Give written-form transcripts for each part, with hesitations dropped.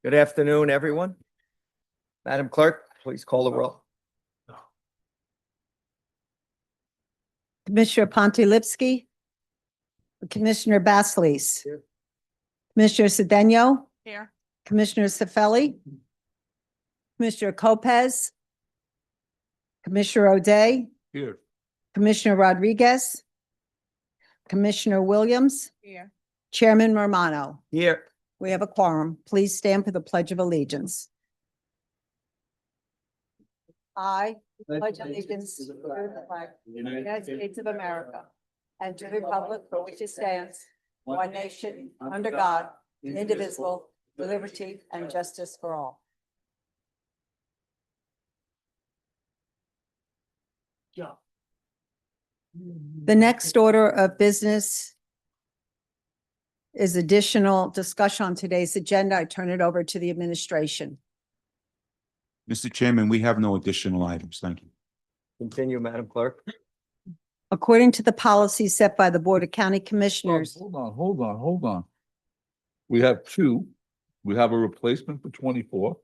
Good afternoon, everyone. Madam Clerk, please call the roll. Commissioner Pontilivski. Commissioner Basleys. Here. Commissioner Cedeno. Here. Commissioner Sefeli. Commissioner Lopez. Commissioner O'Day. Here. Commissioner Rodriguez. Commissioner Williams. Here. Chairman Romano. Here. We have a quorum. Please stand for the Pledge of Allegiance. I pledge allegiance to the flag of the United States of America and to the republic for which it stands, one nation, under God, indivisible, with liberty and justice for all. The next order of business is additional discussion on today's agenda. I turn it over to the administration. Mr. Chairman, we have no additional items. Thank you. Continue, Madam Clerk. According to the policy set by the Board of County Commissioners, Hold on. We have two. We have a replacement for 24,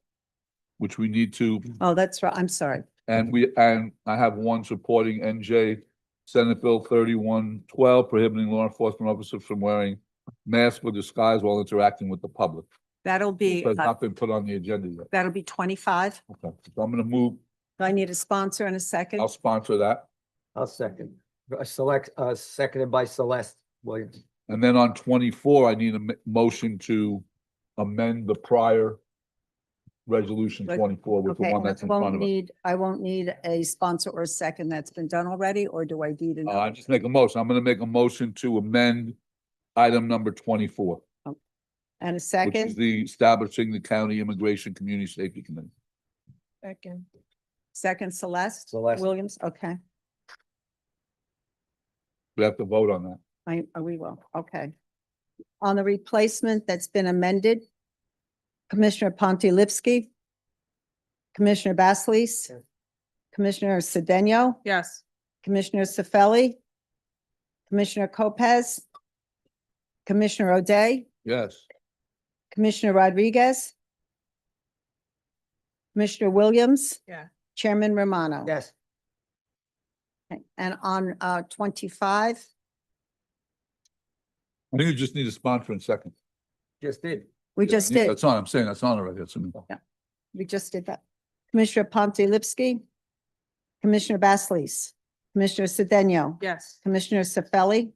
which we need to, oh, that's right, I'm sorry. and I have one supporting NJ Senate Bill 3112, prohibiting law enforcement officers from wearing masks or disguise while interacting with the public. That'll be, It has not been put on the agenda yet. that'll be 25. Okay, so I'm gonna move, Do I need a sponsor in a second? I'll sponsor that. I'll second. Seconded by Celeste Williams. And then on 24, I need a motion to amend the prior resolution Like, 24 with the Okay, one and that's in front of us. I won't need a sponsor or a second. That's been done already, or do I need I another? just make a motion. I'm gonna make a motion to amend item number 24, And a which is second? the establishing the County Immigration Community Safety Committee. Second. Second Celeste? Celeste. Williams, okay. We have to vote on that. We will, okay. On the replacement that's been amended, Commissioner Pontilivski, Commissioner Basleys, Yes. Commissioner Cedeno, Yes. Commissioner Sefeli, Commissioner Lopez, Commissioner O'Day, Yes. Commissioner Rodriguez, Commissioner Williams, Yeah. Chairman Romano. Yes. Okay, and on 25, I think you just need a sponsor in second. Just did. we just did. That's on, I'm saying that's on already. That's We just did that. Commissioner Pontilivski, Commissioner Basleys, Commissioner Cedeno, Yes. Commissioner Sefeli,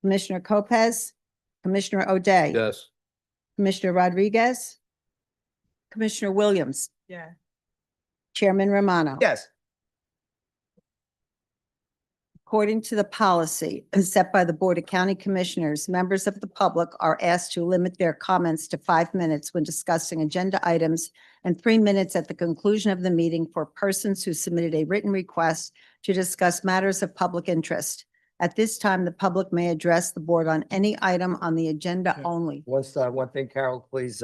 Commissioner Lopez, Commissioner O'Day, yes. Commissioner Rodriguez, Commissioner Williams, Yeah. Chairman Romano. Yes. According to the policy set by the Board of County Commissioners, members of the public are asked to limit their comments to 5 minutes when discussing agenda items and 3 minutes at the conclusion of the meeting for persons who submitted a written request to discuss matters of public interest. At this time, the public may address the board on any item on the agenda only. One thing, Carol, please,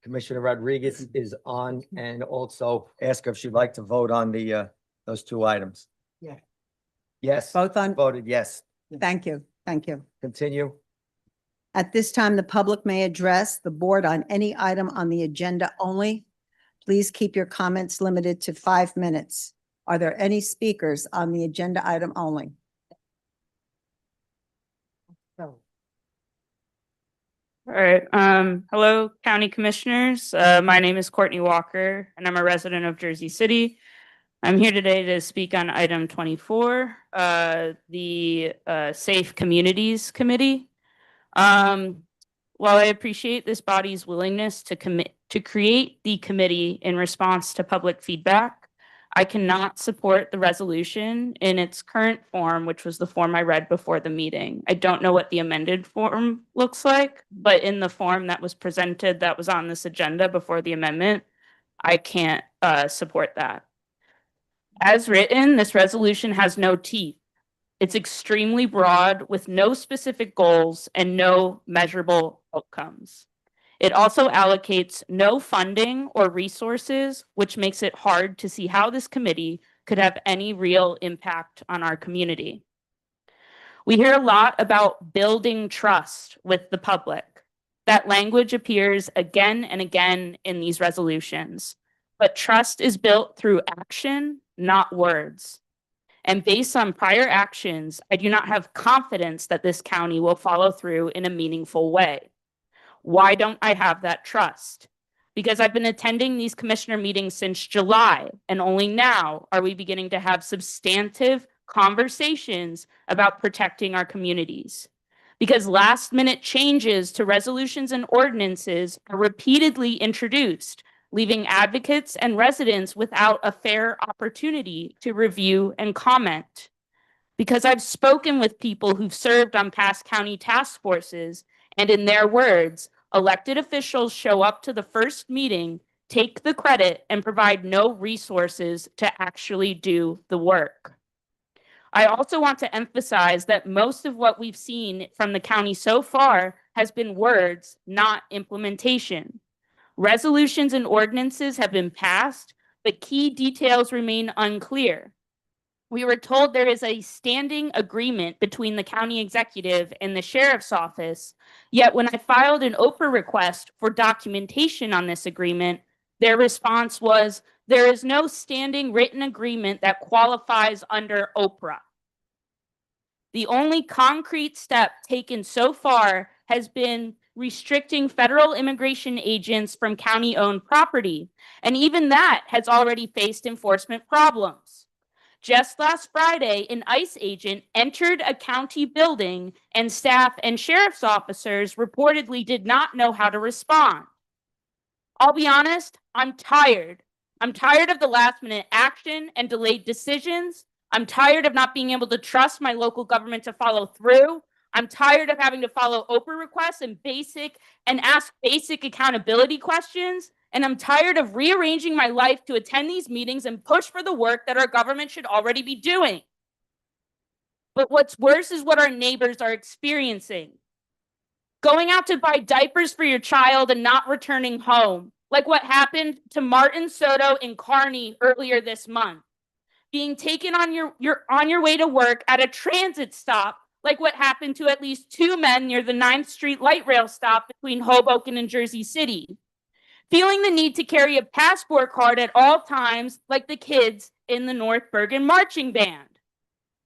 Commissioner Rodriguez is on, and also ask her if she'd like to vote on the, those two items. Yeah. Yes. Both on, Voted yes. thank you, thank you. Continue. At this time, the public may address the board on any item on the agenda only. Please keep your comments limited to 5 minutes. Are there any speakers on the agenda item only? All right. Hello, County Commissioners. My name is Courtney Walker, and I'm a resident of Jersey City. I'm here today to speak on item 24, the Safe Communities Committee. While I appreciate this body's willingness to create the committee in response to public feedback, I cannot support the resolution in its current form, which was the form I read before the meeting. I don't know what the amended form looks like, but in the form that was presented, that was on this agenda before the amendment, I can't support that. As written, this resolution has no teeth. It's extremely broad with no specific goals and no measurable outcomes. It also allocates no funding or resources, which makes it hard to see how this committee could have any real impact on our community. We hear a lot about building trust with the public. That language appears again and again in these resolutions. But trust is built through action, not words. And based on prior actions, I do not have confidence that this county will follow through in a meaningful way. Why don't I have that trust? Because I've been attending these commissioner meetings since July, and only now are we beginning to have substantive conversations about protecting our communities. Because last-minute changes to resolutions and ordinances are repeatedly introduced, leaving advocates and residents without a fair opportunity to review and comment. Because I've spoken with people who've served on past county task forces, and in their words, elected officials show up to the first meeting, take the credit, and provide no resources to actually do the work. I also want to emphasize that most of what we've seen from the county so far has been words, not implementation. Resolutions and ordinances have been passed, but key details remain unclear. We were told there is a standing agreement between the county executive and the sheriff's office, yet when I filed an Oprah request for documentation on this agreement, their response was, there is no standing written agreement that qualifies under Oprah. The only concrete step taken so far has been restricting federal immigration agents from county-owned property, and even that has already faced enforcement problems. Just last Friday, an ICE agent entered a county building, and staff and sheriff's officers reportedly did not know how to respond. I'll be honest, I'm tired. I'm tired of the last-minute action and delayed decisions. I'm tired of not being able to trust my local government to follow through. I'm tired of having to follow Oprah requests and ask basic accountability questions. And I'm tired of rearranging my life to attend these meetings and push for the work that our government should already be doing. But what's worse is what our neighbors are experiencing. Going out to buy diapers for your child and not returning home, like what happened to Martin Soto in Kearney earlier this month. Being taken on your way to work at a transit stop, like what happened to at least 2 men near the 9th Street light rail stop between Hoboken and Jersey City. Feeling the need to carry a passport card at all times, like the kids in the North Bergen marching band.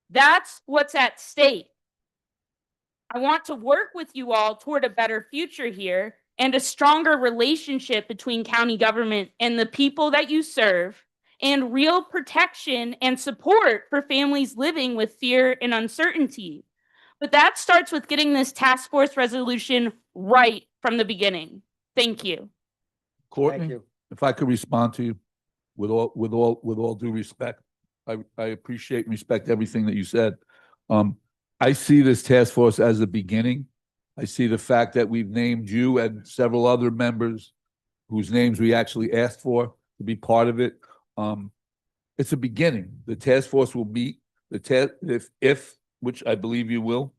That's what's at stake. I want to work with you all toward a better future here and a stronger relationship between county government and the people that you serve, and real protection and support for families living with fear and uncertainty. But that starts with getting this task force resolution right from the beginning. Thank you. Thank Courtney, you. if I could respond to you with all due respect, I appreciate and respect everything that you said. I see this task force as a beginning. I see the fact that we've named you and several other members whose names we actually asked for to be part of it. It's a beginning. The task force will meet. If which I believe you will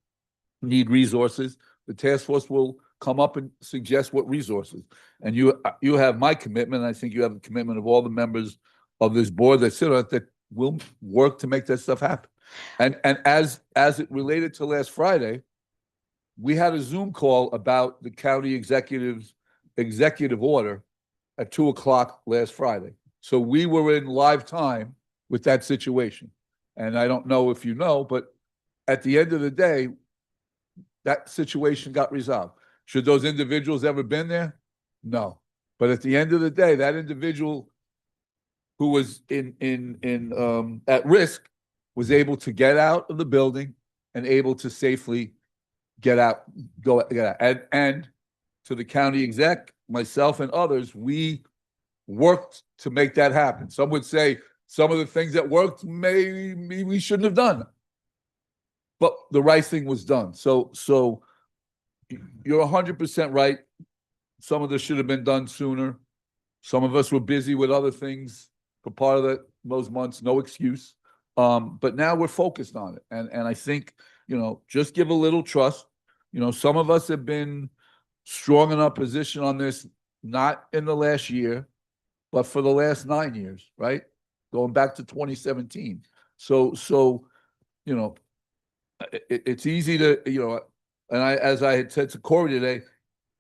need resources, the task force will come up and suggest what resources. And you have my commitment. I think you have the commitment of all the members of this board that sit on it, that will work to make that stuff happen. And as it related to last Friday, we had a Zoom call about the county executive's executive order at 2:00 last Friday. So we were in live time with that situation. And I don't know if you know, but at the end of the day, that situation got resolved. Should those individuals ever been there? No. But at the end of the day, that individual who was at risk was able to get out of the building and able to safely get out. And to the county exec, myself and others, we worked to make that happen. Some would say some of the things that worked, maybe we shouldn't have done. But the right thing was done. So you're 100% right. Some of this should have been done sooner. Some of us were busy with other things for part of those months, no excuse. But now we're focused on it. And I think, just give a little trust. Some of us have been strong in our position on this, not in the last year, but for the last 9 years, right? Going back to 2017. So it's easy to, and as I had said to Corey today,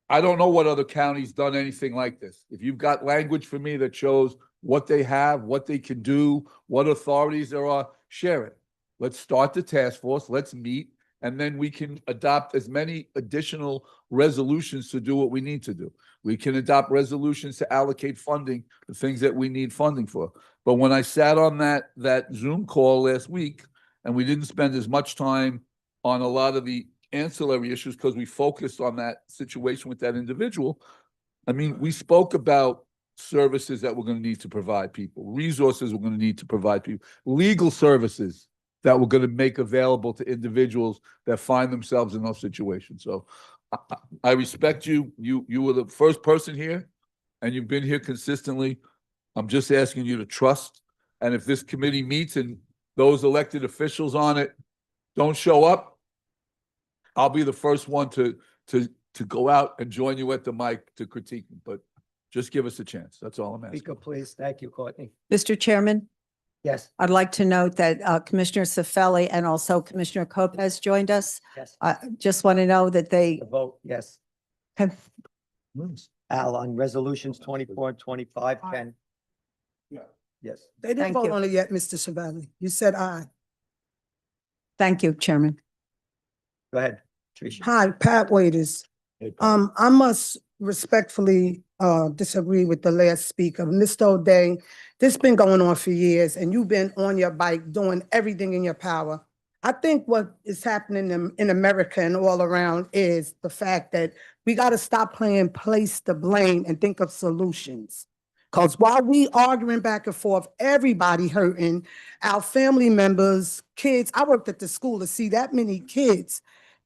I don't know what other county's done anything like this. If you've got language for me that shows what they have, what they can do, what authorities there are, share it. Let's start the task force, let's meet, and then we can adopt as many additional resolutions to do what we need to do. We can adopt resolutions to allocate funding, the things that we need funding for. But when I sat on that Zoom call last week, and we didn't spend as much time on a lot of the ancillary issues because we focused on that situation with that individual. I mean, we spoke about services that we're going to need to provide people, resources we're going to need to provide people, legal services that we're going to make available to individuals that find themselves in those situations. So I respect you. You were the first person here, and you've been here consistently. I'm just asking you to trust. And if this committee meets and those elected officials on it don't show up, I'll be the first one to go out and join you at the mic to critique them. But just give us a chance. That's all I'm asking. Speaker, please. Thank you, Courtney. Mr. Chairman, Yes, I'd like to note that Commissioner Sefeli and also Commissioner Lopez joined us. yes. I just want to know that they The vote, yes. have, Al, on resolutions 24 and 25, Ken? Yeah. Yes. They didn't Thank vote you. on it yet, Mr. Savali. You said aye. thank you, Chairman. Go ahead, Tricia. Hi, Pat Waiters. I must respectfully disagree with the last speaker. Mr. O'Day, this been going on for years and you've been on your bike doing everything in your power. I think what is happening in America and all around is the fact that we got to stop playing place the blame and think of solutions. Because while we arguing back and forth, everybody hurting, our family members, kids. I worked at the school to see that many kids,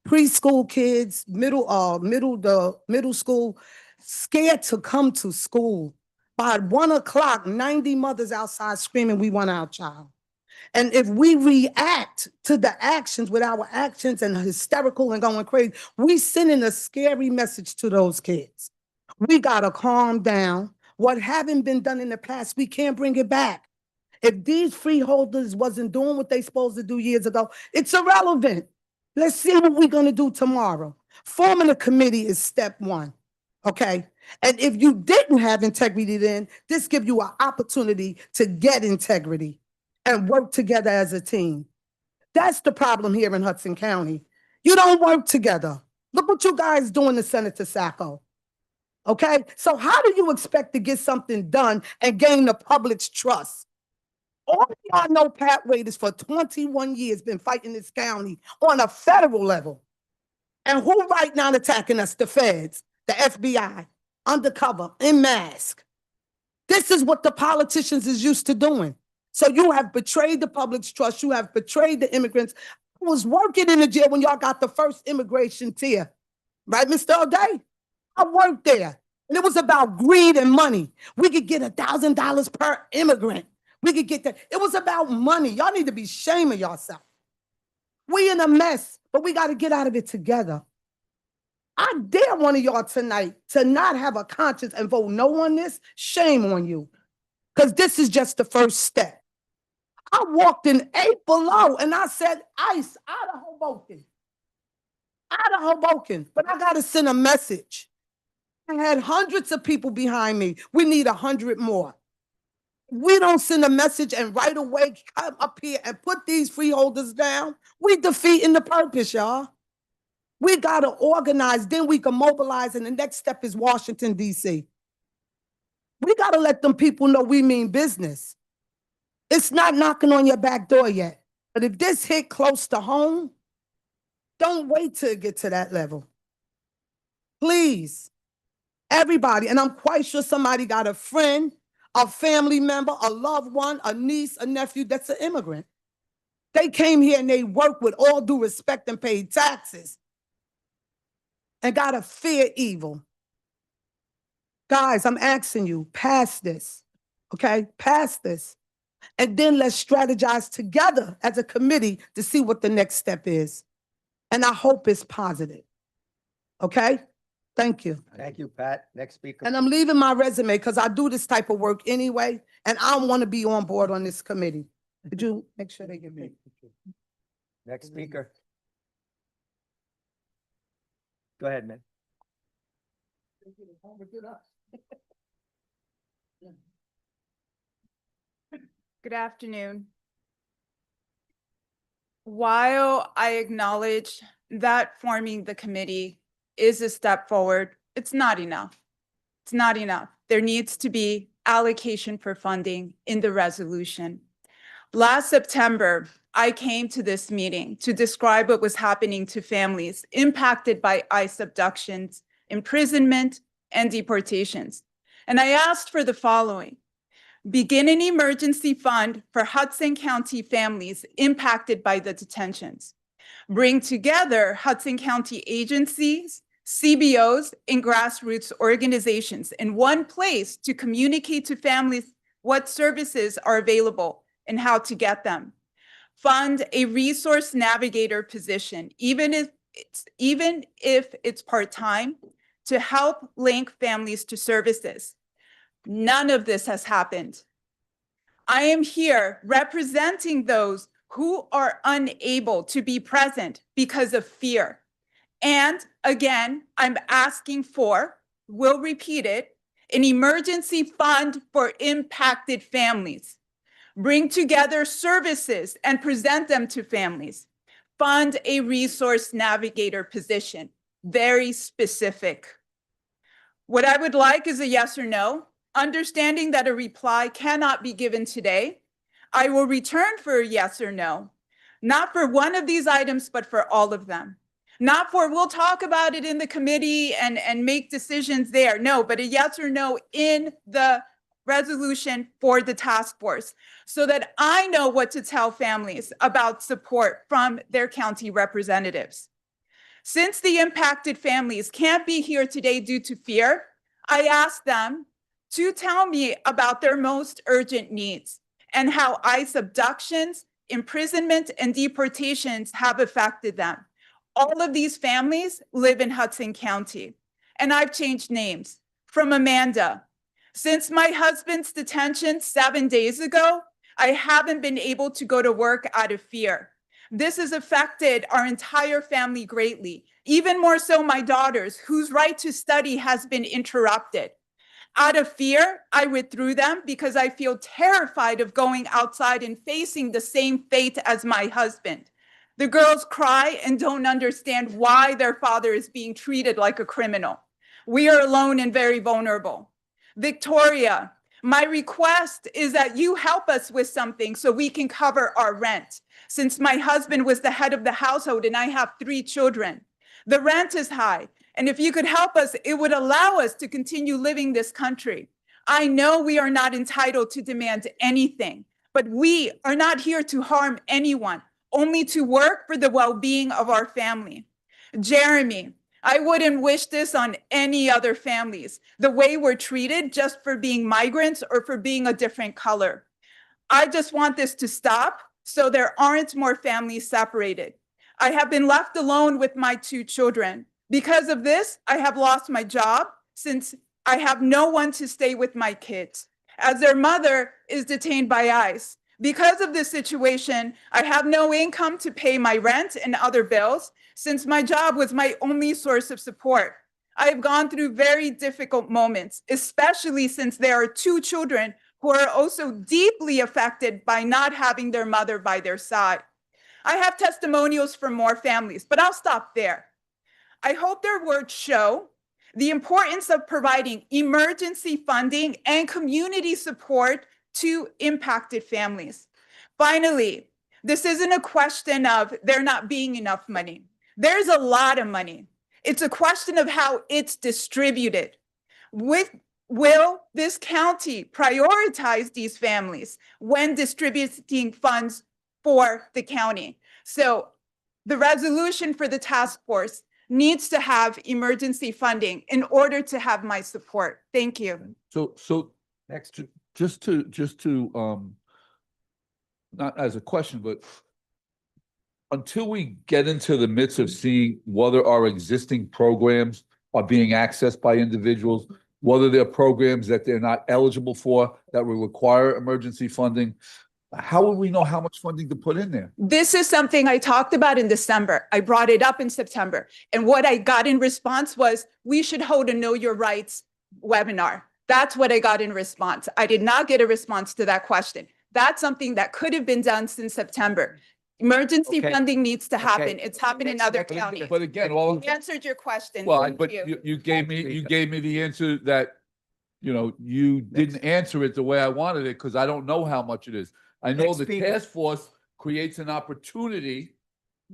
preschool kids, middle school, scared to come to school. By 1 o'clock, 90 mothers outside screaming, "We want our child." And if we react to the actions with our actions and hysterical and going crazy, we sending a scary message to those kids. We gotta calm down. What haven't been done in the past, we can't bring it back. If these freeholders wasn't doing what they supposed to do years ago, it's irrelevant. Let's see what we're gonna do tomorrow. Forming a committee is step one, okay? And if you didn't have integrity then, this gives you an opportunity to get integrity and work together as a team. That's the problem here in Hudson County. You don't work together. Look what you guys doing to Senator Sacco. Okay, so how do you expect to get something done and gain the public's trust? All of y'all know Pat Waiters for 21 years been fighting this county on a federal level. And who right now attacking us? The feds, the FBI, undercover, in mask. This is what the politicians is used to doing. So you have betrayed the public's trust. You have betrayed the immigrants. I was working in the jail when y'all got the first immigration tier. Right, Mr. O'Day? I worked there. And it was about greed and money. We could get $1,000 per immigrant. We could get that. It was about money. Y'all need to be ashamed of yourself. We in a mess, but we got to get out of it together. I dare one of y'all tonight to not have a conscience and vote no on this. Shame on you. Because this is just the first step. I walked in 8 below and I said, ICE out of Hoboken. Out of Hoboken. But I got to send a message. I had hundreds of people behind me. We need 100 more. We don't send a message and right away come up here and put these freeholders down. We defeating the purpose, y'all. We got to organize, then we can mobilize, and the next step is Washington, D.C. We got to let them people know we mean business. It's not knocking on your back door yet. But if this hit close to home, don't wait till it get to that level. Please, everybody, and I'm quite sure somebody got a friend, a family member, a loved one, a niece, a nephew that's an immigrant. They came here and they worked with all due respect and paid taxes and got to fear evil. Guys, I'm asking you, pass this, okay? Pass this. And then let's strategize together as a committee to see what the next step is. And I hope it's positive, okay? Thank you. Thank you, Pat. Next speaker. And I'm leaving my resume because I do this type of work anyway, and I want to be on board on this committee. Could you make sure they get me? Next speaker. Go ahead, man. Good afternoon. While I acknowledge that forming the committee is a step forward, it's not enough. It's not enough. There needs to be allocation for funding in the resolution. Last September, I came to this meeting to describe what was happening to families impacted by ICE abductions, imprisonment, and deportations. And I asked for the following: begin an emergency fund for Hudson County families impacted by the detentions. Bring together Hudson County agencies, CBOs, and grassroots organizations in one place to communicate to families what services are available and how to get them. Fund a resource navigator position, even if it's part-time, to help link families to services. None of this has happened. I am here representing those who are unable to be present because of fear. And again, I'm asking for, we'll repeat it, an emergency fund for impacted families. Bring together services and present them to families. Fund a resource navigator position, very specific. What I would like is a yes or no. Understanding that a reply cannot be given today, I will return for a yes or no, not for one of these items, but for all of them. Not for, we'll talk about it in the committee and make decisions there. No, but a yes or no in the resolution for the task force so that I know what to tell families about support from their county representatives. Since the impacted families can't be here today due to fear, I asked them to tell me about their most urgent needs and how ICE abductions, imprisonment, and deportations have affected them. All of these families live in Hudson County, and I've changed names from Amanda. Since my husband's detention 7 days ago, I haven't been able to go to work out of fear. This has affected our entire family greatly, even more so my daughters, whose right to study has been interrupted. Out of fear, I withdrew them because I feel terrified of going outside and facing the same fate as my husband. The girls cry and don't understand why their father is being treated like a criminal. We are alone and very vulnerable. Victoria, my request is that you help us with something so we can cover our rent. Since my husband was the head of the household and I have 3 children, the rent is high. And if you could help us, it would allow us to continue living this country. I know we are not entitled to demand anything, but we are not here to harm anyone, only to work for the well-being of our family. Jeremy, I wouldn't wish this on any other families, the way we're treated just for being migrants or for being a different color. I just want this to stop so there aren't more families separated. I have been left alone with my 2 children. Because of this, I have lost my job since I have no one to stay with my kids, as their mother is detained by ICE. Because of this situation, I have no income to pay my rent and other bills, since my job was my only source of support. I have gone through very difficult moments, especially since there are 2 children who are also deeply affected by not having their mother by their side. I have testimonials from more families, but I'll stop there. I hope their words show the importance of providing emergency funding and community support to impacted families. Finally, this isn't a question of there not being enough money. There's a lot of money. It's a question of how it's distributed. Will this county prioritize these families when distributing funds for the county? So the resolution for the task force needs to have emergency funding in order to have my support. Thank you. So next, just to not as a question, but until we get into the midst of seeing whether our existing programs are being accessed by individuals, whether they're programs that they're not eligible for that will require emergency funding, How will we know how much funding to put in there? This is something I talked about in December. I brought it up in September. And what I got in response was, we should hold a Know Your Rights webinar. That's what I got in response. I did not get a response to that question. That's something that could have been done since September. Emergency Okay. funding needs to happen. Okay. It's happened in other Next- counties. But again, all, I answered your question. well, Thank but you. you gave me the answer that, you know, you didn't answer it the way I wanted it, because I don't know how much it is. I know Next the speaker. task force creates an opportunity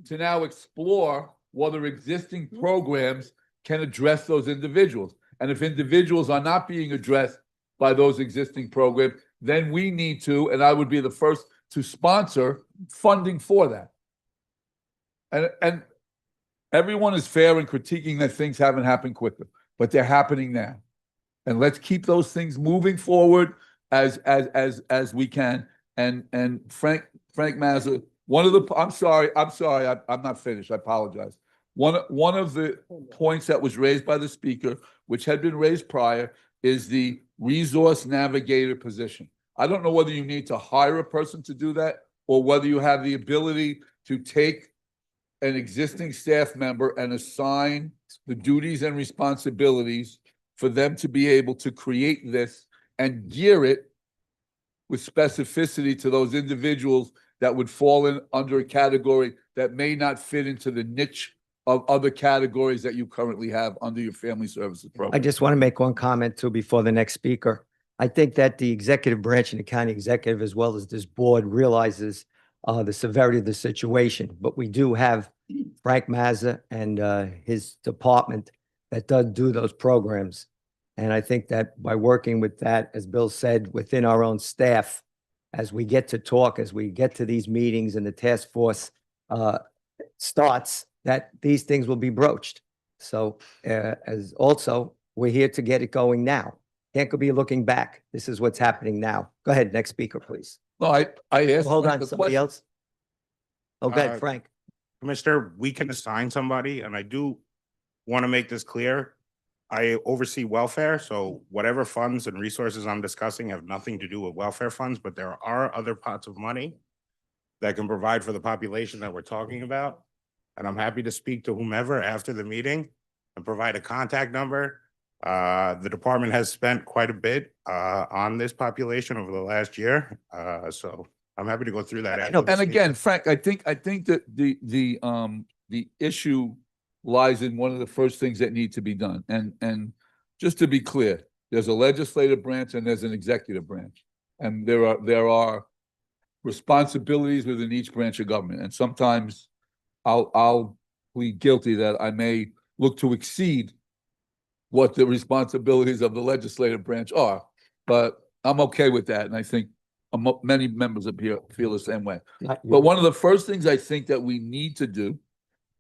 to now explore whether existing programs can address those individuals. And if individuals are not being addressed by those existing programs, then we need to, and I would be the first to sponsor funding for that. And everyone is fair in critiquing that things haven't happened quicker, but they're happening now. And let's keep those things moving forward as we can. And Frank Mazza, I'm sorry, I'm not finished. I apologize. One of the points that was raised by the speaker, which had been raised prior, is the resource navigator position. I don't know whether you need to hire a person to do that, or whether you have the ability to take an existing staff member and assign the duties and responsibilities for them to be able to create this and gear it with specificity to those individuals that would fall in under a category that may not fit into the niche of other categories that you currently have under your family services I program. just want to make one comment too before the next speaker. I think that the executive branch and the county executive, as well as this board, realizes the severity of the situation. But we do have Frank Mazza and his department that does do those programs. And I think that by working with that, as Bill said, within our own staff, as we get to talk, as we get to these meetings and the task force starts, that these things will be broached. So as also, we're here to get it going now. Can't be looking back. This is what's happening now. Go ahead, next speaker, please. No, I asked. Hold Frank on, the somebody question. else? Okay, Uh, Frank. Commissioner, we can assign somebody, and I do want to make this clear. I oversee welfare, so whatever funds and resources I'm discussing have nothing to do with welfare funds, but there are other pots of money that can provide for the population that we're talking about. And I'm happy to speak to whomever after the meeting and provide a contact number. The department has spent quite a bit on this population over the last year. So I'm happy to go through that. after the And speaker. again, Frank, I think that the issue lies in one of the first things that need to be done. And just to be clear, there's a legislative branch and there's an executive branch. And there are responsibilities within each branch of government. And sometimes I'll plead guilty that I may look to exceed what the responsibilities of the legislative branch are. But I'm okay with that. And I think many members up here feel the same way. Not you. But one of the first things I think that we need to do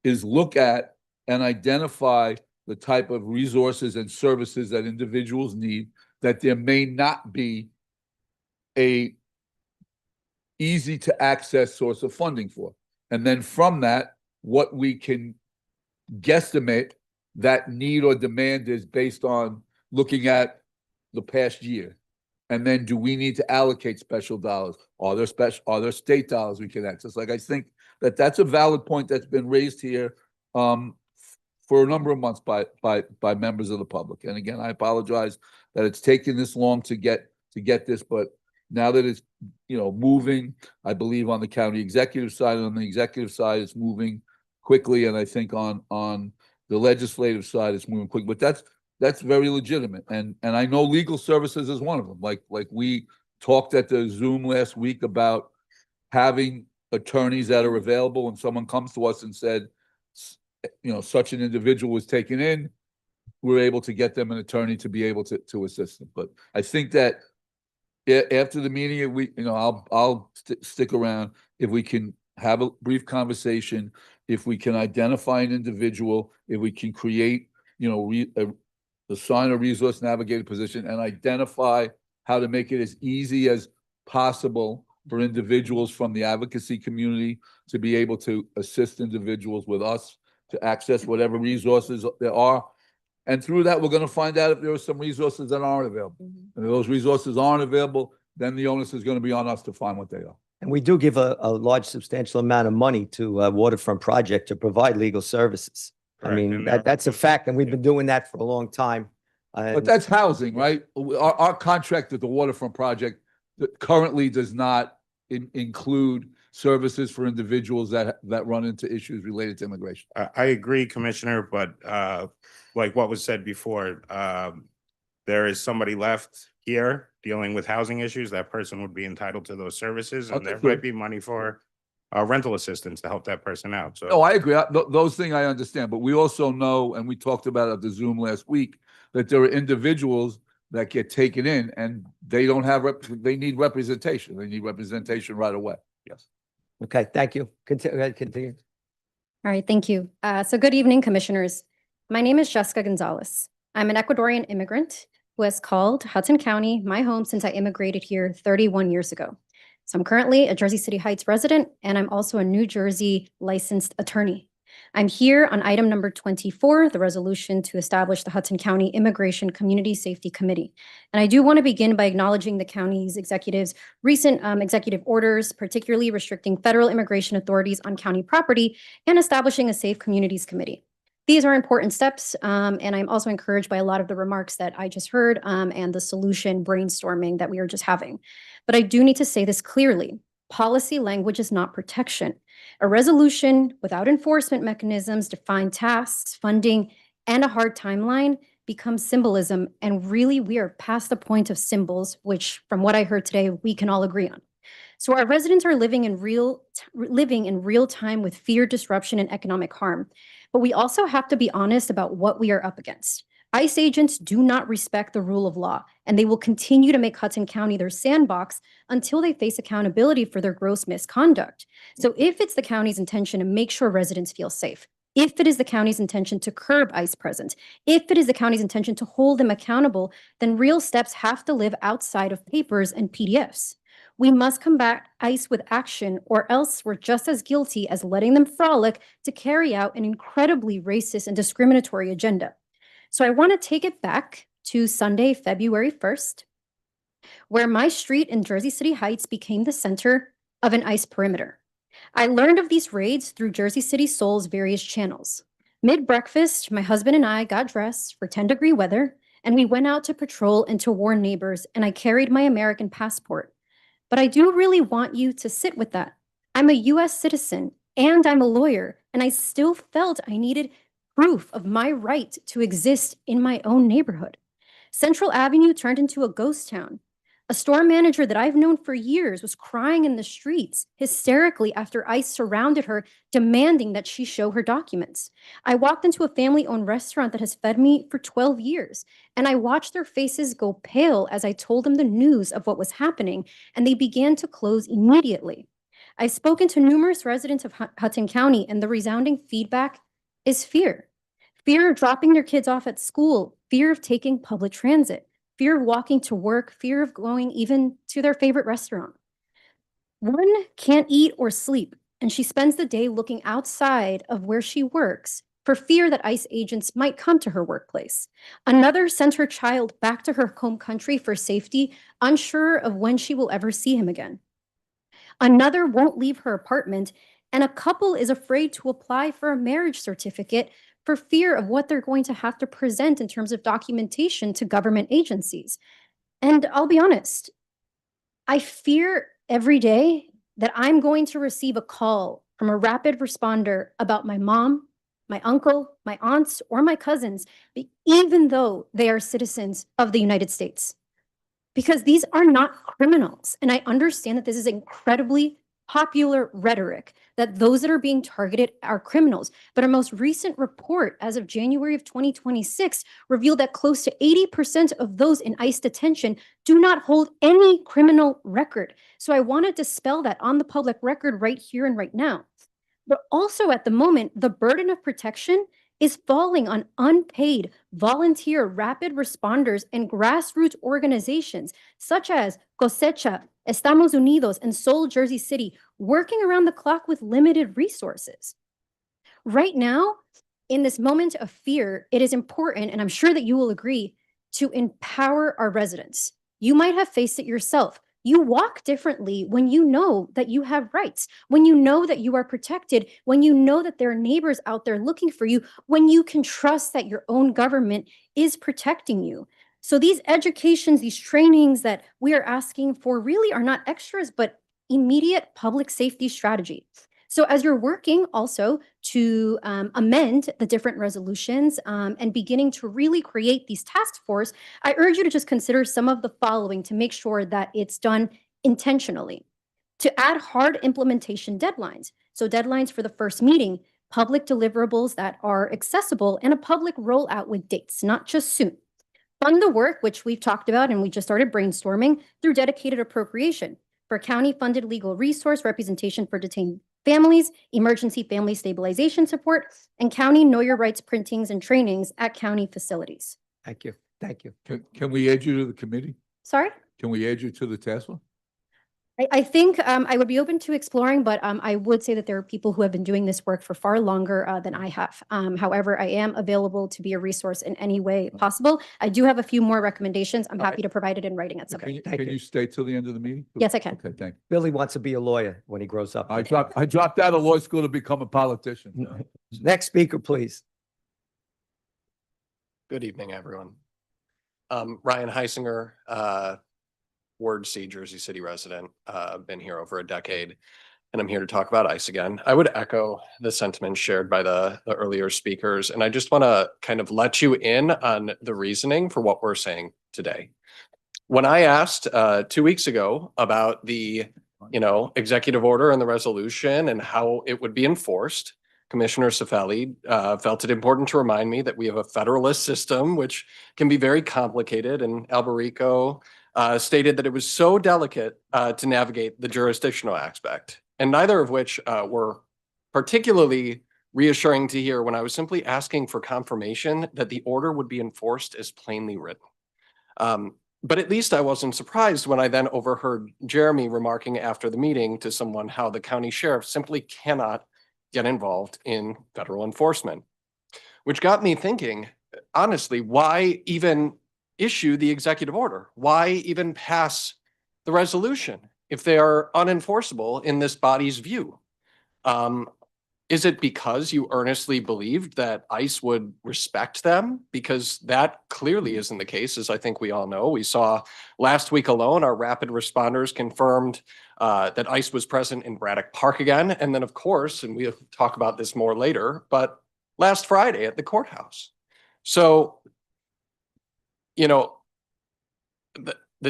is look at and identify the type of resources and services that individuals need that there may not be a easy to access source of funding for. And then from that, what we can guesstimate that need or demand is based on looking at the past year. And then do we need to allocate special dollars? Are there state dollars we can access? Like, I think that that's a valid point that's been raised here for a number of months by members of the public. And again, I apologize that it's taken this long to get this, but now that it's, moving, I believe on the county executive side, and on the executive side, it's moving quickly. And I think on the legislative side, it's moving quick, but that's very legitimate. And I know legal services is one of them. Like we talked at the Zoom last week about having attorneys that are available, and someone comes to us and said, such an individual was taken in, we're able to get them an attorney to be able to assist them. But I think that after the meeting, I'll stick around if we can have a brief conversation, if we can identify an individual, if we can create, assign a resource navigator position and identify how to make it as easy as possible for individuals from the advocacy community to be able to assist individuals with us to access whatever resources there are. And through that, we're going to find out if there are some resources that aren't available. And if those resources aren't available, then the onus is going to be on us to find what they are. And we do give a large substantial amount of money to Waterfront Project to provide legal services. I Correct, mean, and they're- that's a fact, and we've been doing that for a long time. But that's housing, right? Our contract with the Waterfront Project that currently does not include services for individuals that run into issues related to immigration. I agree, Commissioner, but like what was said before, there is somebody left here dealing with housing issues. That person would be entitled to those services, and Okay, there good. might be money for rental assistance to help that person out. No, So I agree. Those things I understand, but we also know, and we talked about it at the Zoom last week, that there are individuals that get taken in and they don't have, they need representation. They need representation right away. Yes. Okay, thank you. Continue. All right, thank you. So good evening, commissioners. My name is Jessica Gonzalez. I'm an Ecuadorian immigrant who has called Hudson County my home since I immigrated here 31 years ago. So I'm currently a Jersey City Heights resident, and I'm also a New Jersey licensed attorney. I'm here on item number 24, the resolution to establish the Hudson County Immigration Community Safety Committee. And I do want to begin by acknowledging the county's executive's recent executive orders, particularly restricting federal immigration authorities on county property and establishing a Safe Communities Committee. These are important steps, and I'm also encouraged by a lot of the remarks that I just heard and the solution brainstorming that we were just having. But I do need to say this clearly. Policy language is not protection. A resolution without enforcement mechanisms, defined tasks, funding, and a hard timeline becomes symbolism. And really, we are past the point of symbols, which from what I heard today, we can all agree on. So our residents are living in real time with fear, disruption, and economic harm. But we also have to be honest about what we are up against. ICE agents do not respect the rule of law, and they will continue to make Hudson County their sandbox until they face accountability for their gross misconduct. So if it's the county's intention to make sure residents feel safe, if it is the county's intention to curb ICE presence, if it is the county's intention to hold them accountable, then real steps have to live outside of papers and PDFs. We must combat ICE with action, or else we're just as guilty as letting them frolic to carry out an incredibly racist and discriminatory agenda. So I want to take it back to Sunday, February 1st, where my street in Jersey City Heights became the center of an ICE perimeter. I learned of these raids through Jersey City Soul's various channels. Mid-breakfast, my husband and I got dressed for 10-degree weather, and we went out to patrol and to warn neighbors, and I carried my American passport. But I do really want you to sit with that. I'm a US citizen, and I'm a lawyer, and I still felt I needed proof of my right to exist in my own neighborhood. Central Avenue turned into a ghost town. A store manager that I've known for years was crying in the streets hysterically after ICE surrounded her, demanding that she show her documents. I walked into a family-owned restaurant that has fed me for 12 years, and I watched their faces go pale as I told them the news of what was happening, and they began to close immediately. I've spoken to numerous residents of Hudson County, and the resounding feedback is fear. Fear of dropping their kids off at school, fear of taking public transit, fear of walking to work, fear of going even to their favorite restaurant. One can't eat or sleep, and she spends the day looking outside of where she works for fear that ICE agents might come to her workplace. Another sent her child back to her home country for safety, unsure of when she will ever see him again. Another won't leave her apartment, and a couple is afraid to apply for a marriage certificate for fear of what they're going to have to present in terms of documentation to government agencies. And I'll be honest, I fear every day that I'm going to receive a call from a rapid responder about my mom, my uncle, my aunts, or my cousins, even though they are citizens of the United States. Because these are not criminals. And I understand that this is incredibly popular rhetoric that those that are being targeted are criminals. But our most recent report as of January of 2026 revealed that close to 80% of those in ICE detention do not hold any criminal record. So I want to dispel that on the public record right here and right now. But also at the moment, the burden of protection is falling on unpaid volunteer rapid responders and grassroots organizations such as Cosecha, Estamos Unidos, and Soul Jersey City, working around the clock with limited resources. Right now, in this moment of fear, it is important, and I'm sure that you will agree, to empower our residents. You might have faced it yourself. You walk differently when you know that you have rights, when you know that you are protected, when you know that there are neighbors out there looking for you, when you can trust that your own government is protecting you. So these educations, these trainings that we are asking for really are not extras, but immediate public safety strategy. So as you're working also to amend the different resolutions and beginning to really create these task force, I urge you to just consider some of the following to make sure that it's done intentionally. To add hard implementation deadlines. So deadlines for the first meeting, public deliverables that are accessible, and a public rollout with dates, not just soon. Fund the work, which we've talked about and we just started brainstorming, through dedicated appropriation for county-funded legal resource representation for detained families, emergency family stabilization support, and county know your rights printings and trainings at county facilities. Thank you. Thank you. Can we add you to the committee? Sorry? Can we add you to the task force? I think I would be open to exploring, but I would say that there are people who have been doing this work for far longer than I have. However, I am available to be a resource in any way possible. I do have a few more recommendations. I'm happy to provide it in writing at some point. Thank Can you. you stay till the end of the meeting? Yes, I can. Okay, thank you. Billy wants to be a lawyer when he grows up. I dropped out of law school to become a politician. Next speaker, please. Good evening, everyone. Ryan Heisinger, Ward C, Jersey City resident. I've been here over a decade, and I'm here to talk about ICE again. I would echo the sentiments shared by the earlier speakers, and I just want to kind of let you in on the reasoning for what we're saying today. When I asked 2 weeks ago about the executive order and the resolution and how it would be enforced, Commissioner Cifelli felt it important to remind me that we have a federalist system, which can be very complicated, and Alberico stated that it was so delicate to navigate the jurisdictional aspect, and neither of which were particularly reassuring to hear when I was simply asking for confirmation that the order would be enforced as plainly written. But at least I wasn't surprised when I then overheard Jeremy remarking after the meeting to someone how the county sheriff simply cannot get involved in federal enforcement, which got me thinking, honestly, why even issue the executive order? Why even pass the resolution if they are unenforceable in this body's view? Is it because you earnestly believed that ICE would respect them? Because that clearly isn't the case, as I think we all know. We saw last week alone, our rapid responders confirmed that ICE was present in Braddock Park again. And then, of course, and we'll talk about this more later, but last Friday at the courthouse. So, the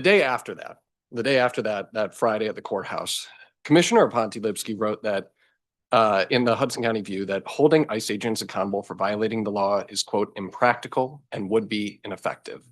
day after that Friday at the courthouse, Commissioner Pontilivski wrote that in the Hudson County View that holding ICE agents accountable for violating the law is, quote, impractical and would be ineffective.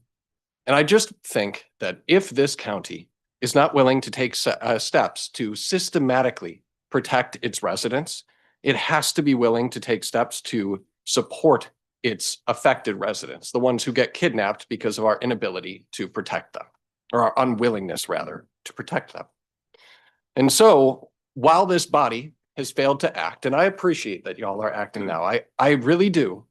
And I just think that if this county is not willing to take steps to systematically protect its residents, it has to be willing to take steps to support its affected residents, the ones who get kidnapped because of our inability to protect them, or our unwillingness, rather, to protect them. And so while this body has failed to act, and I appreciate that y'all are acting now, I really do,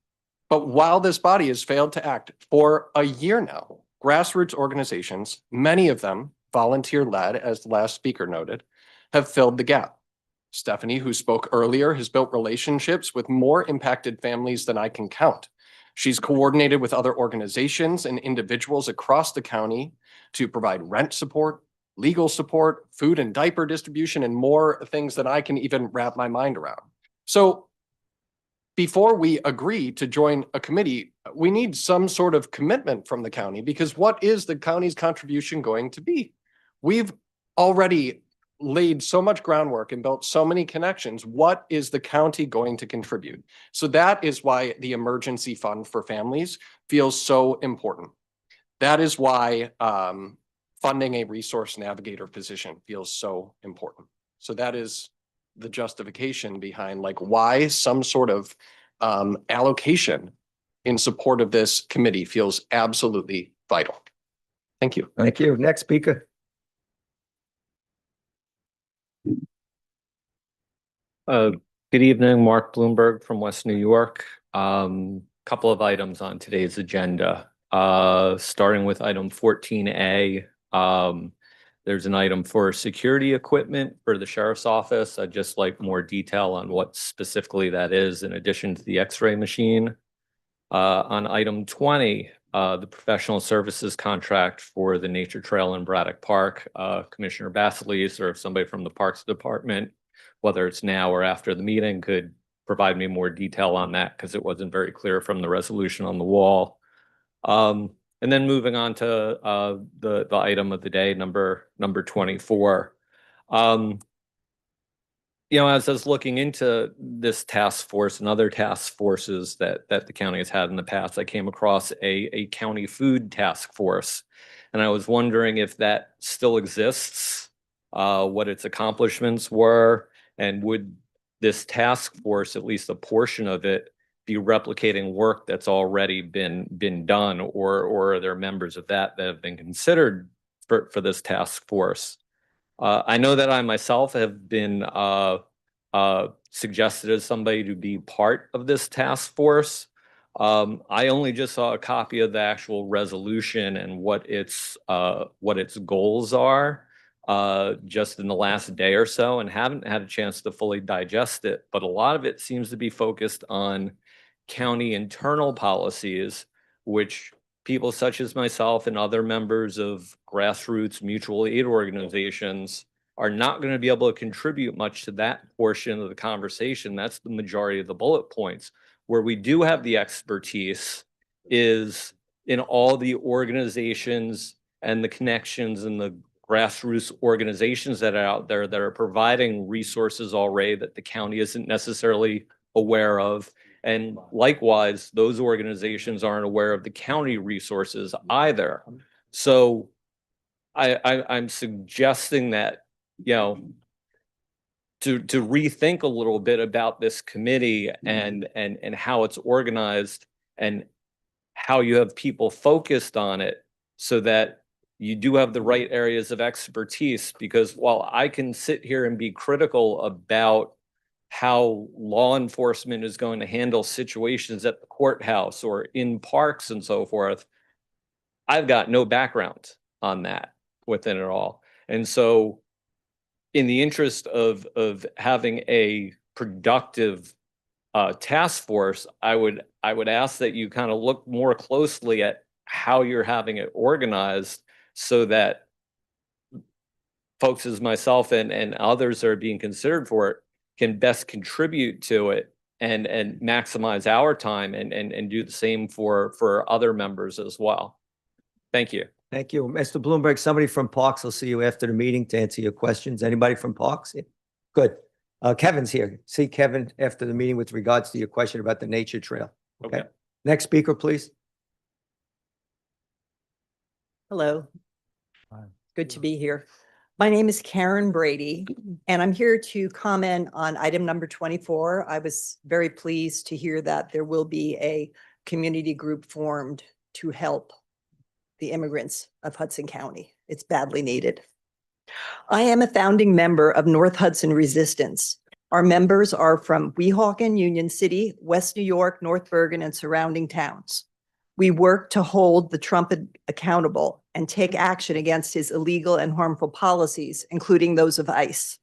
but while this body has failed to act for a year now, grassroots organizations, many of them volunteer-led, as the last speaker noted, have filled the gap. Stephanie, who spoke earlier, has built relationships with more impacted families than I can count. She's coordinated with other organizations and individuals across the county to provide rent support, legal support, food and diaper distribution, and more things that I can even wrap my mind around. So before we agree to join a committee, we need some sort of commitment from the county, because what is the county's contribution going to be? We've already laid so much groundwork and built so many connections. What is the county going to contribute? So that is why the emergency fund for families feels so important. That is why funding a resource navigator position feels so important. So that is the justification behind why some sort of allocation in support of this committee feels absolutely vital. Thank you. Thank you. Next speaker. Good evening, Mark Bloomberg from West New York. Couple of items on today's agenda. Starting with item 14A, There's an item for security equipment for the sheriff's office. I'd just like more detail on what specifically that is in addition to the x-ray machine. On item 20, the professional services contract for the nature trail in Braddock Park, Commissioner Basleys or if somebody from the Parks Department, whether it's now or after the meeting, could provide me more detail on that because it wasn't very clear from the resolution on the wall. And then moving on to the item of the day, number 24. You know, as I was looking into this task force and other task forces that the county has had in the past, I came across a county food task force. And I was wondering if that still exists, what its accomplishments were, and would this task force, at least a portion of it, be replicating work that's already been done, or are there members of that have been considered for this task force? I know that I myself have been suggested as somebody to be part of this task force. I only just saw a copy of the actual resolution and what its goals are just in the last day or so, and haven't had a chance to fully digest it. But a lot of it seems to be focused on county internal policies, which people such as myself and other members of grassroots mutual aid organizations are not going to be able to contribute much to that portion of the conversation. That's the majority of the bullet points. Where we do have the expertise is in all the organizations and the connections and the grassroots organizations that are out there that are providing resources already that the county isn't necessarily aware of. And likewise, those organizations aren't aware of the county resources either. So I'm suggesting that, you know, to rethink a little bit about this committee and how it's organized and how you have people focused on it so that you do have the right areas of expertise. Because while I can sit here and be critical about how law enforcement is going to handle situations at the courthouse or in parks and so forth, I've got no background on that within it all. And so in the interest of having a productive task force, I would ask that you kind of look more closely at how you're having it organized so that folks as myself and others that are being considered for it can best contribute to it and maximize our time and do the same for other members as well. Thank you. Thank you. Mr. Bloomberg, somebody from Parks will see you after the meeting to answer your questions. Anybody from Parks? Good. Kevin's here. See Kevin after the meeting with regards to your question about the nature trail. Okay. Next speaker, please. Hello. Good to be here. My name is Karen Brady, and I'm here to comment on item number 24. I was very pleased to hear that there will be a community group formed to help the immigrants of Hudson County. It's badly needed. I am a founding member of North Hudson Resistance. Our members are from Weehawken, Union City, West New York, North Bergen, and surrounding towns. We work to hold the Trump accountable and take action against his illegal and harmful policies, including those of ICE.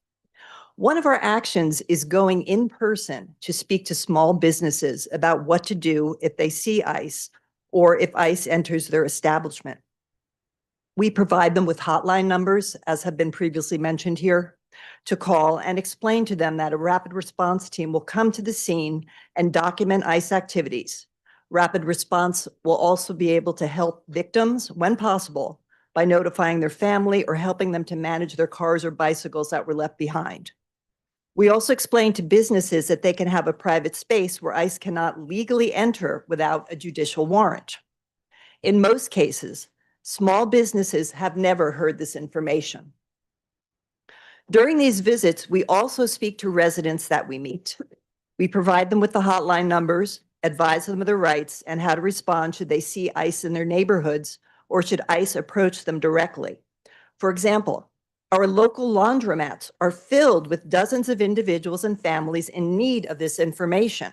One of our actions is going in person to speak to small businesses about what to do if they see ICE or if ICE enters their establishment. We provide them with hotline numbers, as have been previously mentioned here, to call and explain to them that a rapid response team will come to the scene and document ICE activities. Rapid response will also be able to help victims when possible by notifying their family or helping them to manage their cars or bicycles that were left behind. We also explain to businesses that they can have a private space where ICE cannot legally enter without a judicial warrant. In most cases, small businesses have never heard this information. During these visits, we also speak to residents that we meet. We provide them with the hotline numbers, advise them of their rights and how to respond should they see ICE in their neighborhoods or should ICE approach them directly. For example, our local laundromats are filled with dozens of individuals and families in need of this information.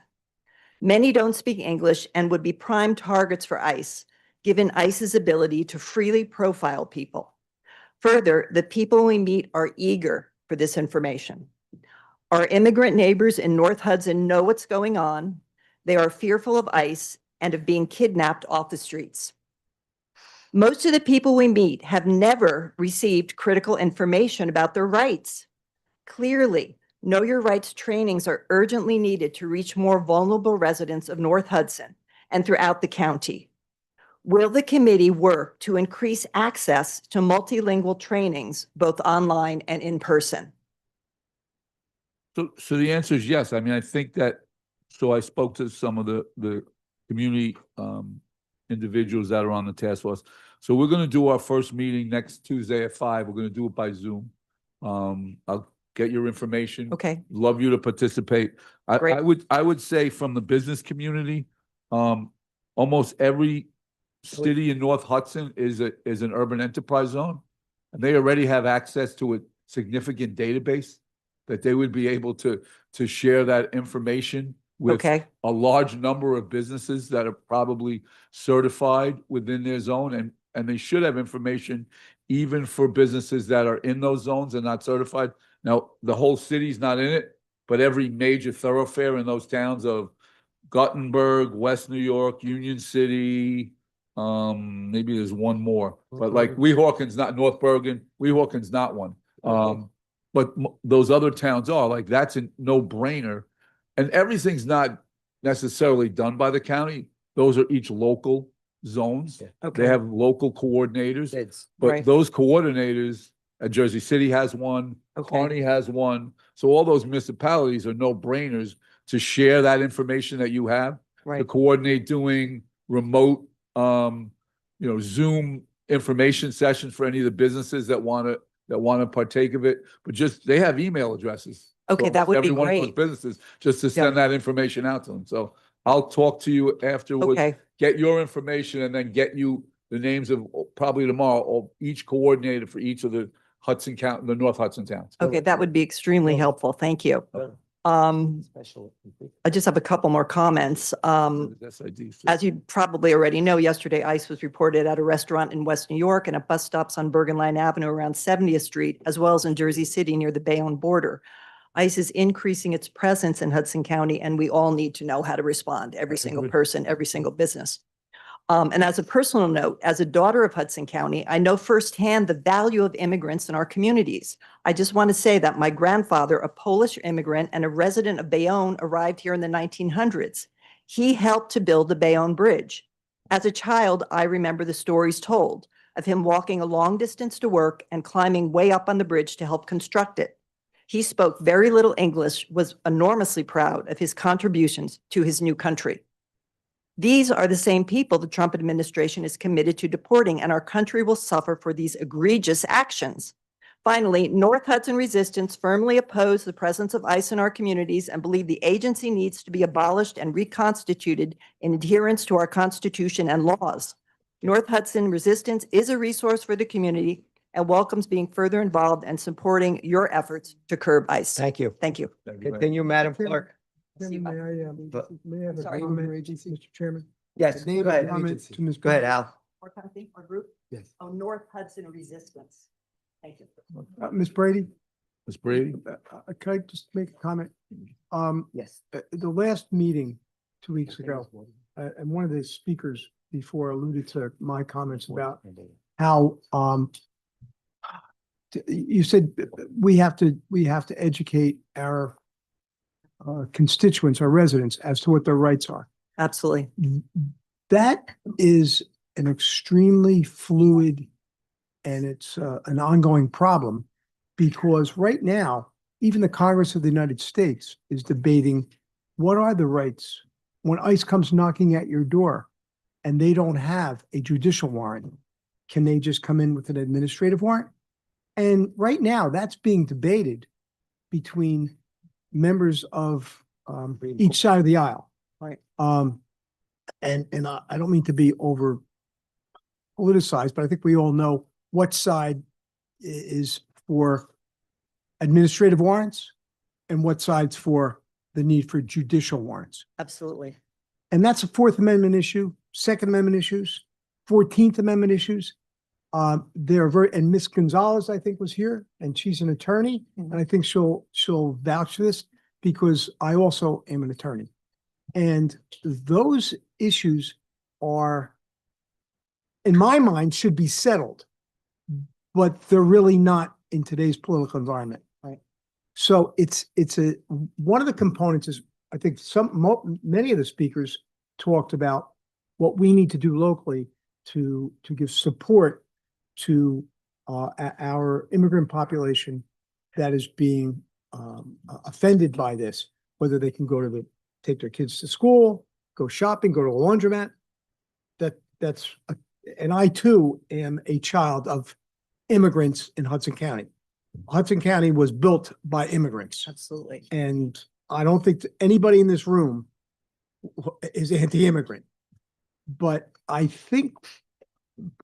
Many don't speak English and would be prime targets for ICE, given ICE's ability to freely profile people. Further, the people we meet are eager for this information. Our immigrant neighbors in North Hudson know what's going on. They are fearful of ICE and of being kidnapped off the streets. Most of the people we meet have never received critical information about their rights. Clearly, Know Your Rights trainings are urgently needed to reach more vulnerable residents of North Hudson and throughout the county. Will the committee work to increase access to multilingual trainings, both online and in person? So the answer is yes. I mean, I think that, so I spoke to some of the community individuals that are on the task force. So we're gonna do our first meeting next Tuesday at 5. We're gonna do it by Zoom. I'll get your information. Okay, Love you to participate. Great. I would say from the business community, almost every city in North Hudson is an urban enterprise zone. And they already have access to a significant database that they would be able to share that information with okay, a large number of businesses that are probably certified within their zone, and they should have information even for businesses that are in those zones and not certified. Now, the whole city's not in it, but every major thoroughfare in those towns of Gothenburg, West New York, Union City, maybe there's one more, but like Weehawken's not, North Bergen, Weehawken's not one. But those other towns are, like, that's a no-brainer. And everything's not necessarily done by the county. Those are each local zones. They okay, have local coordinators, It's, but Right. those coordinators, Jersey City has one, Okay. Kearney has one. So all those municipalities are no-brainers to share that information that you have, to right, coordinate doing remote, Zoom information sessions for any of the businesses that want to partake of it. But just, they have email addresses. Okay, So that would be every one of those great. businesses, just to send that information out to them. So I'll talk to you afterwards, okay, get your information, and then get you the names of, probably tomorrow, of each coordinator for each of the Hudson County, the North Hudson towns. okay, that would be extremely helpful. Thank you. I just have a couple more comments. As you probably already know, yesterday ICE was reported at a restaurant in West New York and at bus stops on Bergen Line Avenue around 70th Street, as well as in Jersey City near the Bayonne border. ICE is increasing its presence in Hudson County, and we all need to know how to respond, every single person, every single business. And as a personal note, as a daughter of Hudson County, I know firsthand the value of immigrants in our communities. I just want to say that my grandfather, a Polish immigrant and a resident of Bayonne, arrived here in the 1900s. He helped to build the Bayonne Bridge. As a child, I remember the stories told of him walking a long distance to work and climbing way up on the bridge to help construct it. He spoke very little English, was enormously proud of his contributions to his new country. These are the same people the Trump administration is committed to deporting, and our country will suffer for these egregious actions. Finally, North Hudson resistance firmly oppose the presence of ICE in our communities and believe the agency needs to be abolished and reconstituted in adherence to our Constitution and laws. North Hudson resistance is a resource for the community and welcomes being further involved and supporting your efforts to curb ICE. thank you. Thank you. Continue, Madam Clerk. Chairman, But- may I have a Sorry. comment, Mr. Chairman? Yes, Name go and ahead. comment to Ms. Go ahead, Brown. Al. More company or group? Yes. Oh, North Hudson resistance. Thank you. Ms. Brady, Ms. Brady? can I just make a comment? Yes. The last meeting 2 weeks ago, and one of the speakers before alluded to my comments about how, you said we have to educate our constituents, our residents, as to what their rights are. Absolutely. That is an extremely fluid and it's an ongoing problem because right now, even the Congress of the United States is debating what are the rights when ICE comes knocking at your door and they don't have a judicial warrant. Can they just come in with an administrative warrant? And right now, that's being debated between members of each side of the aisle. Right. And I don't mean to be over politicized, but I think we all know what side is for administrative warrants and what side's for the need for judicial warrants. Absolutely. And that's a Fourth Amendment issue, Second Amendment issues, 14th Amendment issues. They're very, and Miss Gonzalez, I think, was here, and she's an attorney, and I think she'll vouch for this because I also am an attorney. And those issues are, in my mind, should be settled, but they're really not in today's political environment. Right. So one of the components is, I think many of the speakers talked about what we need to do locally to give support to our immigrant population that is being offended by this, whether they can take their kids to school, go shopping, go to a laundromat. And I too am a child of immigrants in Hudson County. Hudson County was built by immigrants. Absolutely. And I don't think anybody in this room is anti-immigrant. But I think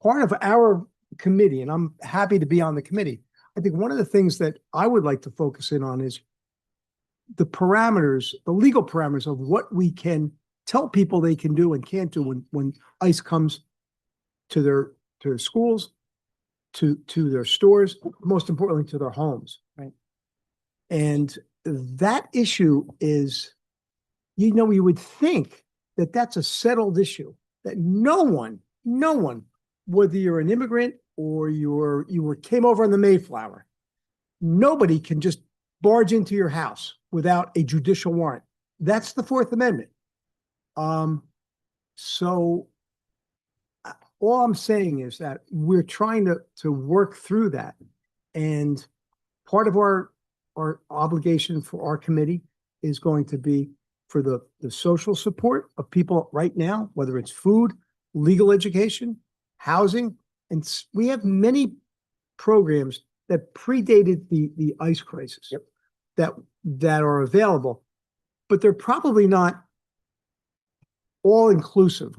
part of our committee, and I'm happy to be on the committee, I think one of the things that I would like to focus in on is the parameters, the legal parameters of what we can tell people they can do and can't do when ICE comes to their schools, to their stores, most importantly, to their homes. Right. And that issue is, you would think that that's a settled issue, that no one, whether you're an immigrant or you came over on the Mayflower, nobody can just barge into your house without a judicial warrant. That's the Fourth Amendment. So all I'm saying is that we're trying to work through that. And part of our obligation for our committee is going to be for the social support of people right now, whether it's food, legal education, housing. And we have many programs that predated the ICE crisis. Yep. that are available, but they're probably not all inclusive.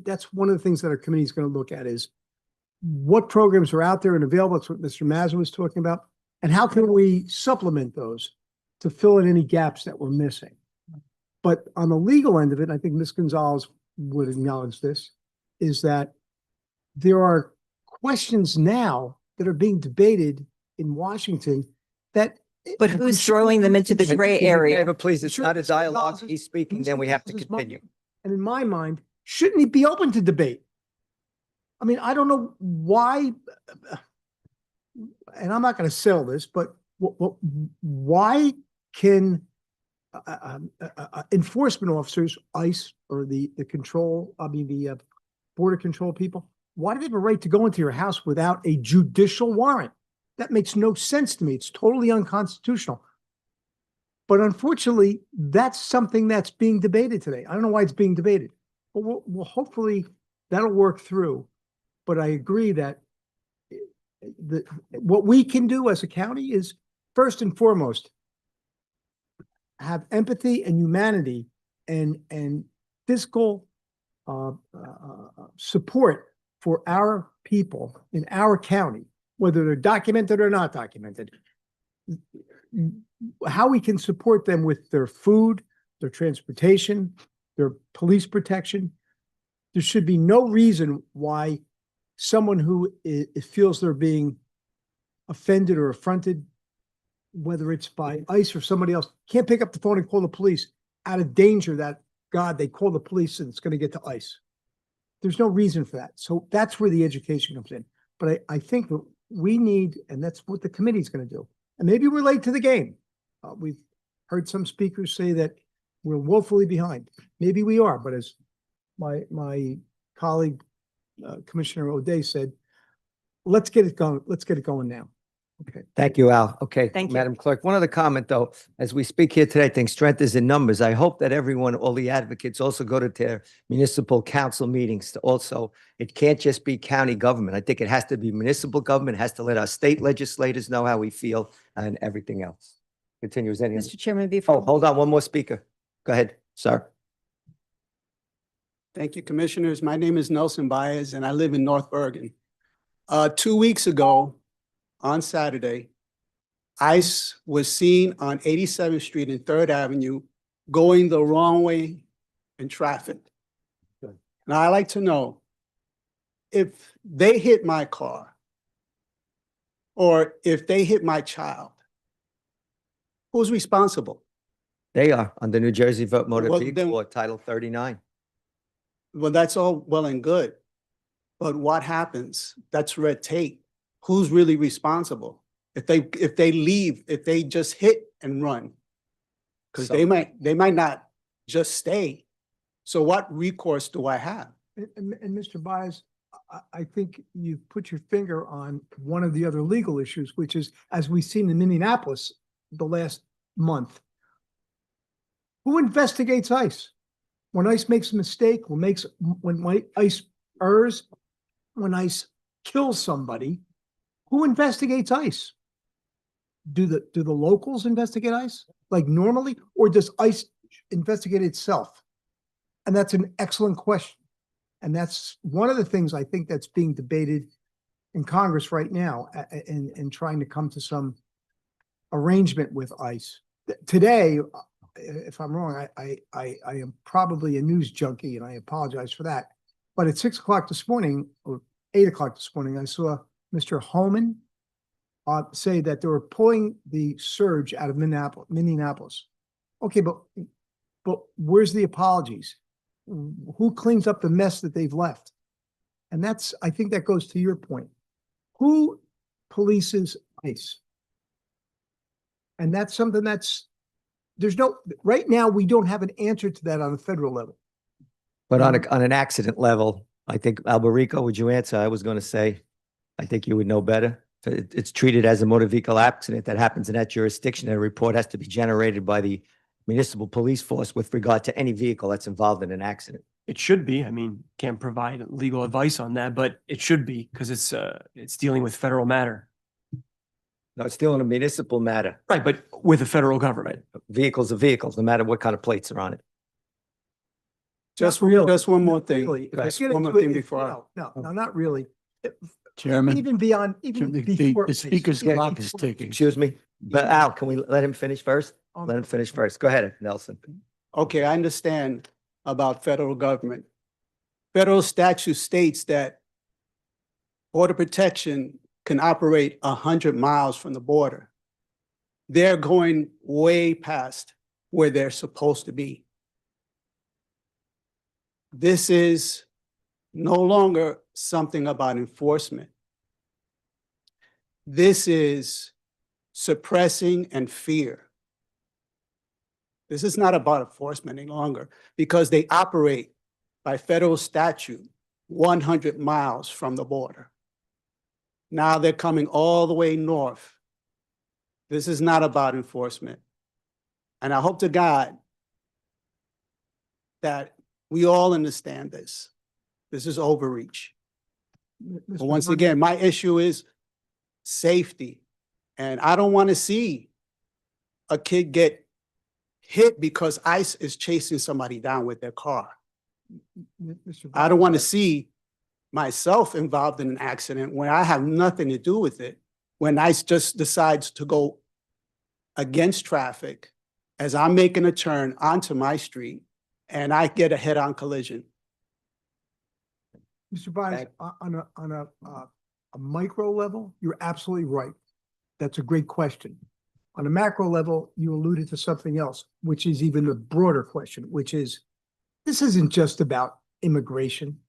That's one of the things that our committee is going to look at is what programs are out there and available. That's what Mr. Mazza was talking about. And how can we supplement those to fill in any gaps that we're missing? But on the legal end of it, I think Ms. Gonzalez would acknowledge this, is that there are questions now that are being debated in Washington that. But who's throwing them into the gray area? But please, it's Sure. not a dialogue. He's speaking, then we have to continue. And in my mind, shouldn't he be open to debate? I mean, I don't know why, and I'm not going to sell this, but why can enforcement officers, ICE or the border control people, why do they have a right to go into your house without a judicial warrant? That makes no sense to me. It's totally unconstitutional. But unfortunately, that's something that's being debated today. I don't know why it's being debated. But we'll hopefully that'll work through. But I agree that what we can do as a county is, first and foremost, have empathy and humanity and fiscal support for our people in our county, whether they're documented or not documented. How we can support them with their food, their transportation, their police protection. There should be no reason why someone who feels they're being offended or affronted, whether it's by ICE or somebody else, can't pick up the phone and call the police out of danger that, God, they call the police and it's going to get to ICE. There's no reason for that. So that's where the education comes in. But I think that we need, and that's what the committee is going to do. And maybe we're late to the game. We've heard some speakers say that we're woefully behind. Maybe we are, but as my colleague, Commissioner O'Day said, let's get it going. Let's get it going now. Okay. Thank you, Al. Okay, Thank you. Madam Clerk, one other comment though, as we speak here today, I think strength is in numbers. I hope that everyone, all the advocates also go to their municipal council meetings to also, it can't just be county government. I think it has to be municipal government, it has to let our state legislators know how we feel and everything else. Continue. Is any? Mr. Chairman, Oh, before. hold on, one more speaker. Go ahead, sir. Thank you, Commissioners. My name is Nelson Baez, and I live in North Bergen. 2 weeks ago, on Saturday, ICE was seen on 87th Street and 3rd Avenue going the wrong way in traffic. Good. Now, I'd like to know, if they hit my car or if they hit my child, who's responsible? They are under New Jersey Motor Well, Vehicle then- Law, Title 39. Well, that's all well and good. But what happens? That's red tape. Who's really responsible? If they leave, if they just hit and run? Because they might not just stay. So what recourse do I have? And Mr. Baez, I think you've put your finger on one of the other legal issues, which is, as we've seen in Minneapolis the last month, who investigates ICE? When ICE makes a mistake, when ICE errs, when ICE kills somebody, who investigates ICE? Do the locals investigate ICE like normally, or does ICE investigate itself? And that's an excellent question. And that's one of the things I think that's being debated in Congress right now in trying to come to some arrangement with ICE. Today, if I'm wrong, I am probably a news junkie and I apologize for that. But at 6 o'clock this morning, or 8 o'clock this morning, I saw Mr. Holman say that they were pulling the surge out of Minneapolis. Okay, but where's the apologies? Who cleans up the mess that they've left? And I think that goes to your point. Who polices ICE? And that's something right now, we don't have an answer to that on the federal level. But on an accident level, I think, Alberico, would you answer? I was going to say, I think you would know better. It's treated as a motor vehicle accident that happens in that jurisdiction. And a report has to be generated by the municipal police force with regard to any vehicle that's involved in an accident. It should be. I mean, can't provide legal advice on that, but it should be because it's dealing with federal matter. No, it's still in a municipal matter. Right, but with the federal government. Vehicles are vehicles, no matter what kind of plates are on it. Just Not really. one more Not thing. really. If I Just get one more into it, thing if- before. No, not really. Chairman, Even beyond, even before. the speaker's Yeah, clock is ticking. Excuse me, but Al, can we let him finish first? Let him finish first. Go ahead, Nelson. Okay, I understand about federal government. Federal statute states that Border Protection can operate 100 miles from the border. They're going way past where they're supposed to be. This is no longer something about enforcement. This is suppressing and fear. This is not about enforcement any longer because they operate by federal statute 100 miles from the border. Now they're coming all the way north. This is not about enforcement. And I hope to God that we all understand this. This is overreach. But once again, my issue is safety. And I don't want to see a kid get hit because ICE is chasing somebody down with their car. I don't want to see myself involved in an accident when I have nothing to do with it, when ICE just decides to go against traffic as I'm making a turn onto my street and I get a head-on collision. Mr. Baez, on a micro level, you're absolutely right. That's a great question. On a macro level, you alluded to something else, which is even a broader question, which is, this isn't just about immigration.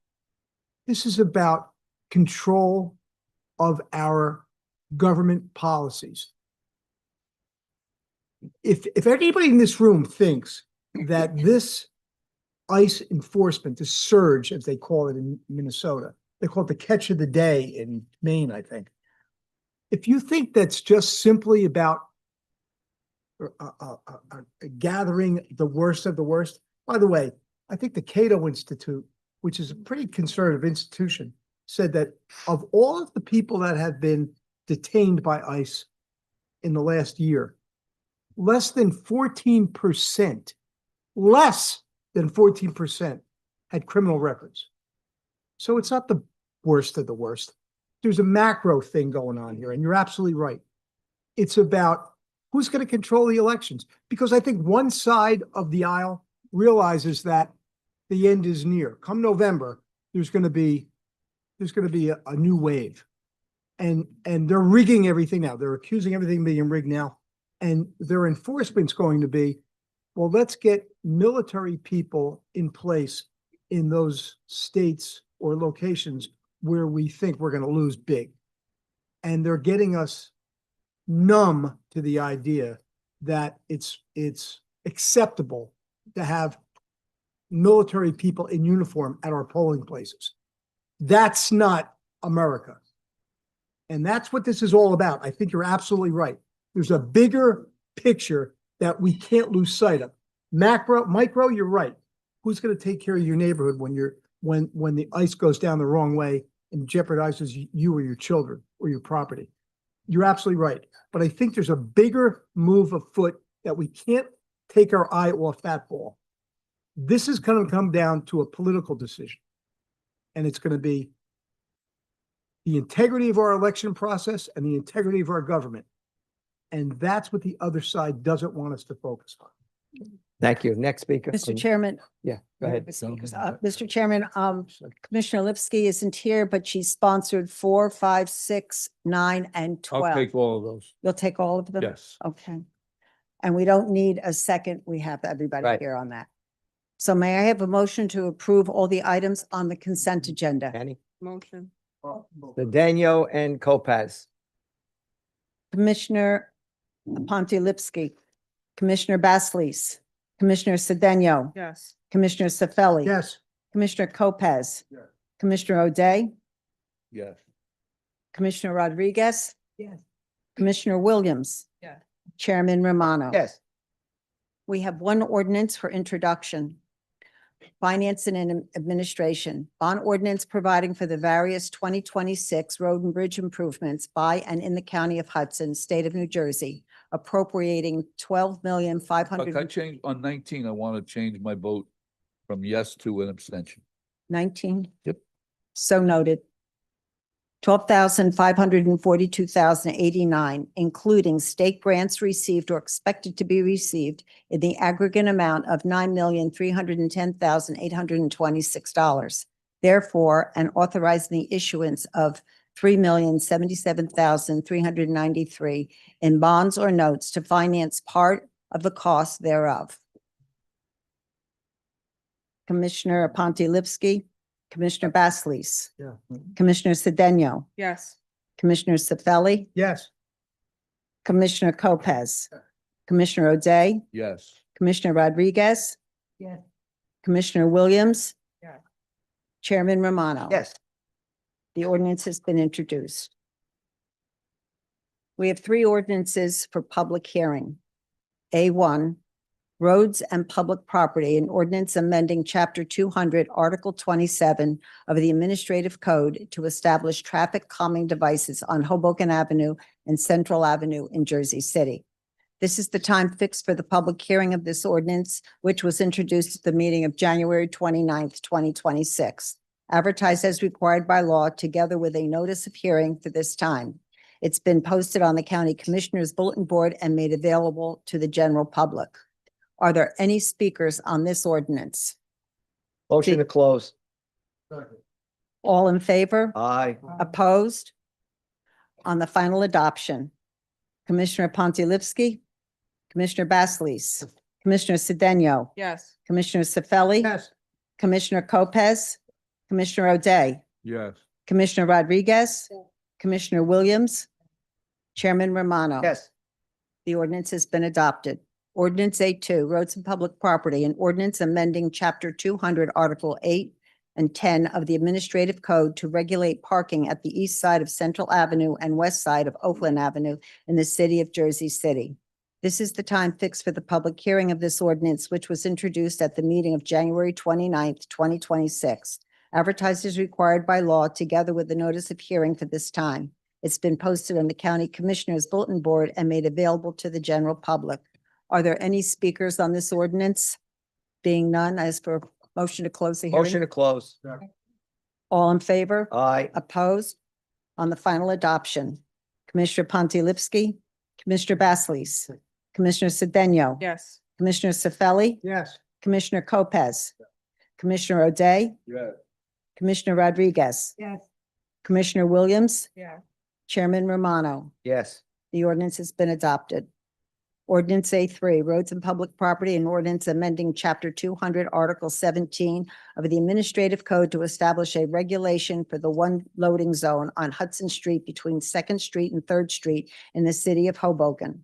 This is about control of our government policies. If anybody in this room thinks that this ICE enforcement, this surge, as they call it in Minnesota, they call it the catch of the day in Maine, I think. If you think that's just simply about gathering the worst of the worst, by the way, I think the Cato Institute, which is a pretty conservative institution, said that of all of the people that have been detained by ICE in the last year, less than 14%, less than 14% had criminal records. So it's not the worst of the worst. There's a macro thing going on here, and you're absolutely right. It's about who's going to control the elections, because I think one side of the aisle realizes that the end is near. Come November, there's going to be there's going to be a new wave. And they're rigging everything now. They're accusing everything of being rigged now. And their enforcement's going to be, well, let's get military people in place in those states or locations where we think we're going to lose big. And they're getting us numb to the idea that it's acceptable to have military people in uniform at our polling places. That's not America. And that's what this is all about. I think you're absolutely right. There's a bigger picture that we can't lose sight of. Macro, micro, you're right. Who's going to take care of your neighborhood when the ice goes down the wrong way and jeopardizes you or your children or your property? You're absolutely right. But I think there's a bigger move afoot that we can't take our eye off that ball. This is going to come down to a political decision. And it's going to be the integrity of our election process and the integrity of our government. And that's what the other side doesn't want us to focus on. Thank you. Next speaker. Mr. Chairman. Yeah, go ahead. Mr. Chairman, Commissioner Lipsky isn't here, but she sponsored 4, 5, 6, 9, and 12. I'll take all of those. You'll take all of them? Yes. Okay. And we don't need a second. We have everybody Right. here on that. So may I have a motion to approve all the items on the consent agenda? Kenny, Motion. Daniel and Lopez. Commissioner Ponte Lipsky, Commissioner Basleys, Commissioner Cedeno, Yes. Commissioner Sefeli. Yes. Commissioner Lopez. Yes. Commissioner O'Day, Yes. Commissioner Rodriguez. Yes. Commissioner Williams. Yes. Chairman Romano. Yes. We have one ordinance for introduction. Finance and Administration, bond ordinance providing for the various 2026 road and bridge improvements by and in the county of Hudson, state of New Jersey, appropriating Can I change on 19? I want to change my vote from yes to an abstention. 19. Yep. So noted. 12,542,089, including state grants received or expected to be received in the aggregate amount of $9,310,826. Therefore, and authorizing the issuance of $3,077,393 in bonds or notes to finance part of the cost thereof. Commissioner Ponte Lipsky, Commissioner Basleys. Yeah. Commissioner Cedeno, Yes. Commissioner Sefeli, Yes. Commissioner Lopez, Commissioner O'Day, Yes. Commissioner Rodriguez. Yes. Commissioner Williams. Yes. Chairman Romano. Yes. The ordinance has been introduced. We have 3 ordinances for public hearing. A1, Roads and Public Property, an ordinance amending Chapter 200, Article 27 of the Administrative Code to establish traffic calming devices on Hoboken Avenue and Central Avenue in Jersey City. This is the time fixed for the public hearing of this ordinance, which was introduced at the meeting of January 29th, 2026. Advertised as required by law, together with a notice of hearing for this time. It's been posted on the County Commissioners Bulletin Board and made available to the general public. Are there any speakers on this ordinance? Motion to close. All in favor? Aye. Opposed? On the final adoption, Commissioner Ponte Lipsky, Commissioner Basleys, Commissioner Cedeno, Yes. Commissioner Sefeli. Yes. Commissioner Lopez, Commissioner O'Day, Yes. Commissioner Rodriguez, Commissioner Williams, Chairman Romano. Yes. The ordinance has been adopted. Ordinance A2, Roads and Public Property, an ordinance amending Chapter 200, Article 8 and 10 of the Administrative Code to regulate parking at the east side of Central Avenue and west side of Oakland Avenue in the city of Jersey City. This is the time fixed for the public hearing of this ordinance, which was introduced at the meeting of January 29th, 2026. Advertised as required by law, together with the notice of hearing for this time. It's been posted on the County Commissioners Bulletin Board and made available to the general public. Are there any speakers on this ordinance? Being none, as for motion to close the Motion hearing. to close. All in favor? Aye. Opposed? On the final adoption, Commissioner Ponte Lipsky, Commissioner Basleys, Commissioner Cedeno, Yes. Commissioner Sefeli, Yes. Commissioner Lopez, Commissioner O'Day, Yes. Commissioner Rodriguez. Yes. Commissioner Williams, Yeah. Chairman Romano. Yes. The ordinance has been adopted. Ordinance A3, Roads and Public Property, and ordinance amending Chapter 200, Article 17 of the Administrative Code to establish a regulation for the one loading zone on Hudson Street between Second Street and Third Street in the city of Hoboken.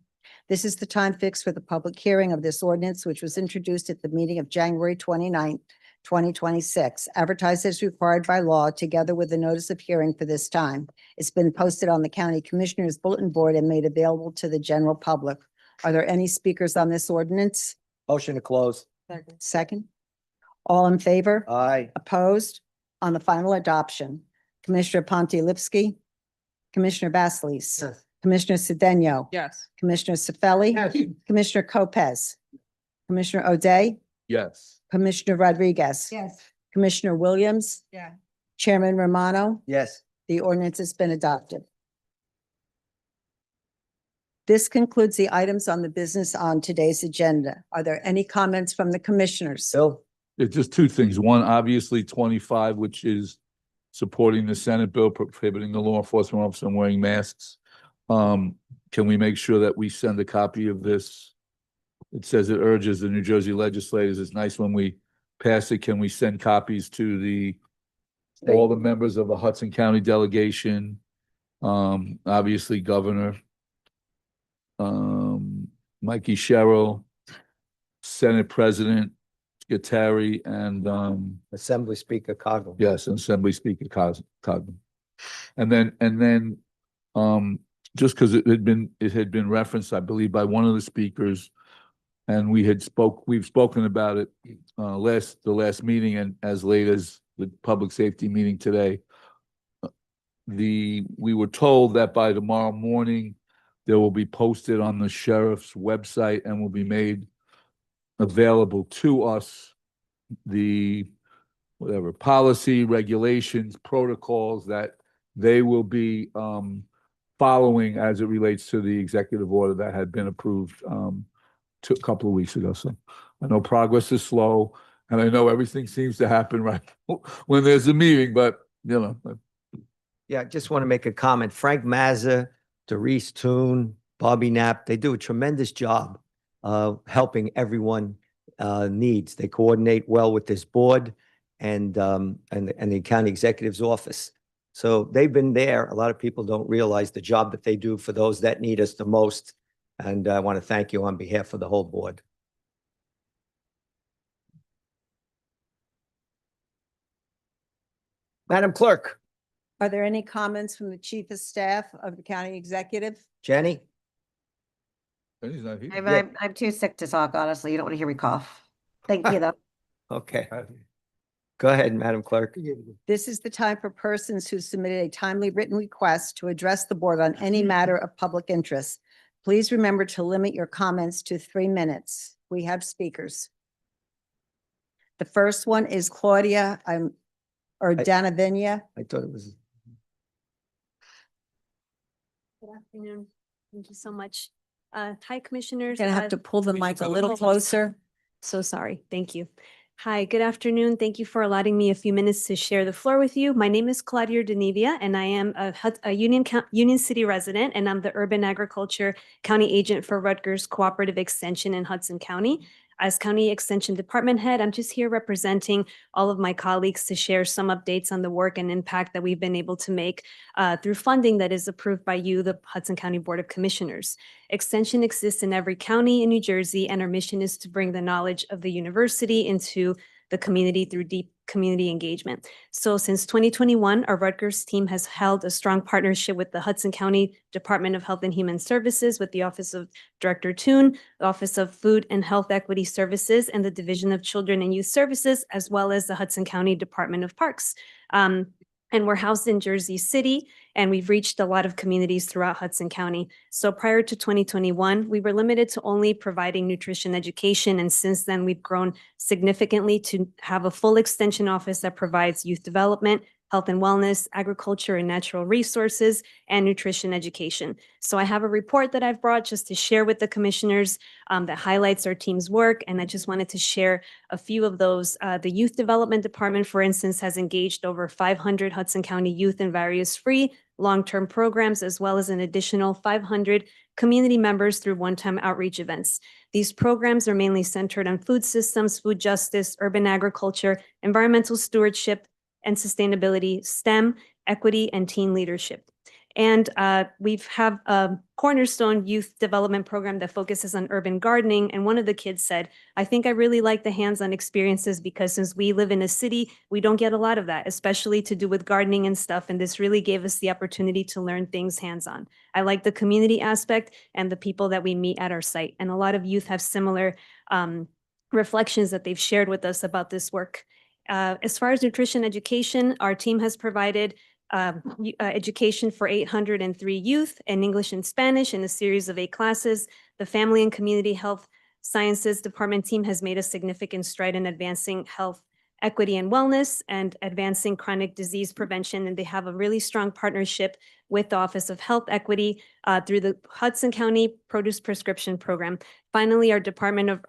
This is the time fixed for the public hearing of this ordinance, which was introduced at the meeting of January 29th, 2026, advertised as required by law, together with a notice of hearing for this time. It's been posted on the County Commissioners Bulletin Board and made available to the general public. Are there any speakers on this ordinance? Motion to close. Second? All in favor? Aye. Opposed? On the final adoption, Commissioner Pontilivski, Commissioner Basleys, Yes. Commissioner Cedeno, Yes. Commissioner Sefeli, Yes. Commissioner Lopez, Commissioner O'Day, Yes. Commissioner Rodriguez. Yes. Commissioner Williams, Yeah. Chairman Romano. Yes. The ordinance has been adopted. This concludes the items on the business on today's agenda. Are there any comments from the commissioners? Bill? It's just two things. One, obviously 25, which is supporting the Senate bill prohibiting the law enforcement officer from wearing masks. Can we make sure that we send a copy of this? It says it urges the New Jersey legislators. It's nice when we pass it. Can we send copies to all the members of the Hudson County delegation? Obviously Governor Mikey Sherrill, Senate President Guattari, and Assembly Speaker Coggle. yes, and Assembly Speaker Cogman. And then just because it had been referenced, I believe, by one of the speakers, and we've spoken about it the last meeting and as late as the public safety meeting today. We were told that by tomorrow morning, there will be posted on the sheriff's website and will be made available to us the policy, regulations, protocols that they will be following as it relates to the executive order that had been approved a couple of weeks ago. So I know progress is slow, and I know everything seems to happen right when there's a meeting, but Yeah, I just want to make a comment. Frank Mazza, Doris Toon, Bobby Knapp, they do a tremendous job helping everyone needs. They coordinate well with this board and the county executive's office. So they've been there. A lot of people don't realize the job that they do for those that need us the most. And I want to thank you on behalf of the whole board. Madam Clerk. Are there any comments from the chief of staff of the county executive? Jenny? he's not here. I'm too sick to talk, honestly. You don't want to hear me cough. Thank you, though. Okay. Go ahead, Madam Clerk. This is the time for persons who submitted a timely written request to address the board on any matter of public interest. Please remember to limit your comments to 3 minutes. We have speakers. The first one is Claudia, or Danavinia. I thought it was. Good afternoon. Thank you so much. Hi, commissioners. Gonna have to pull the mic a little closer. So sorry. Thank you. Hi, good afternoon. Thank you for allowing me a few minutes to share the floor with you. My name is Claudia Denevia, and I am a Union City resident, and I'm the Urban Agriculture County Agent for Rutgers Cooperative Extension in Hudson County. As County Extension Department Head, I'm just here representing all of my colleagues to share some updates on the work and impact that we've been able to make through funding that is approved by you, the Hudson County Board of Commissioners. Extension exists in every county in New Jersey, and our mission is to bring the knowledge of the university into the community through deep community engagement. So since 2021, our Rutgers team has held a strong partnership with the Hudson County Department of Health and Human Services, with the Office of Director Toon, the Office of Food and Health Equity Services, and the Division of Children and Youth Services, as well as the Hudson County Department of Parks. And we're housed in Jersey City, and we've reached a lot of communities throughout Hudson County. So prior to 2021, we were limited to only providing nutrition education. And since then, we've grown significantly to have a full extension office that provides youth development, health and wellness, agriculture and natural resources, and nutrition education. So I have a report that I've brought just to share with the commissioners that highlights our team's work. And I just wanted to share a few of those. The Youth Development Department, for instance, has engaged over 500 Hudson County youth in various free long-term programs, as well as an additional 500 community members through one-time outreach events. These programs are mainly centered on food systems, food justice, urban agriculture, environmental stewardship and sustainability, STEM, equity, and teen leadership. And we have a cornerstone youth development program that focuses on urban gardening. And one of the kids said, I think I really like the hands-on experiences because since we live in a city, we don't get a lot of that, especially to do with gardening and stuff. And this really gave us the opportunity to learn things hands-on. I like the community aspect and the people that we meet at our site. And a lot of youth have similar reflections that they've shared with us about this work. As far as nutrition education, our team has provided education for 803 youth in English and Spanish in a series of 8 classes. The Family and Community Health Sciences Department team has made a significant stride in advancing health equity and wellness and advancing chronic disease prevention. And they have a really strong partnership with the Office of Health Equity through the Hudson County Produce Prescription Program. Finally, our Department of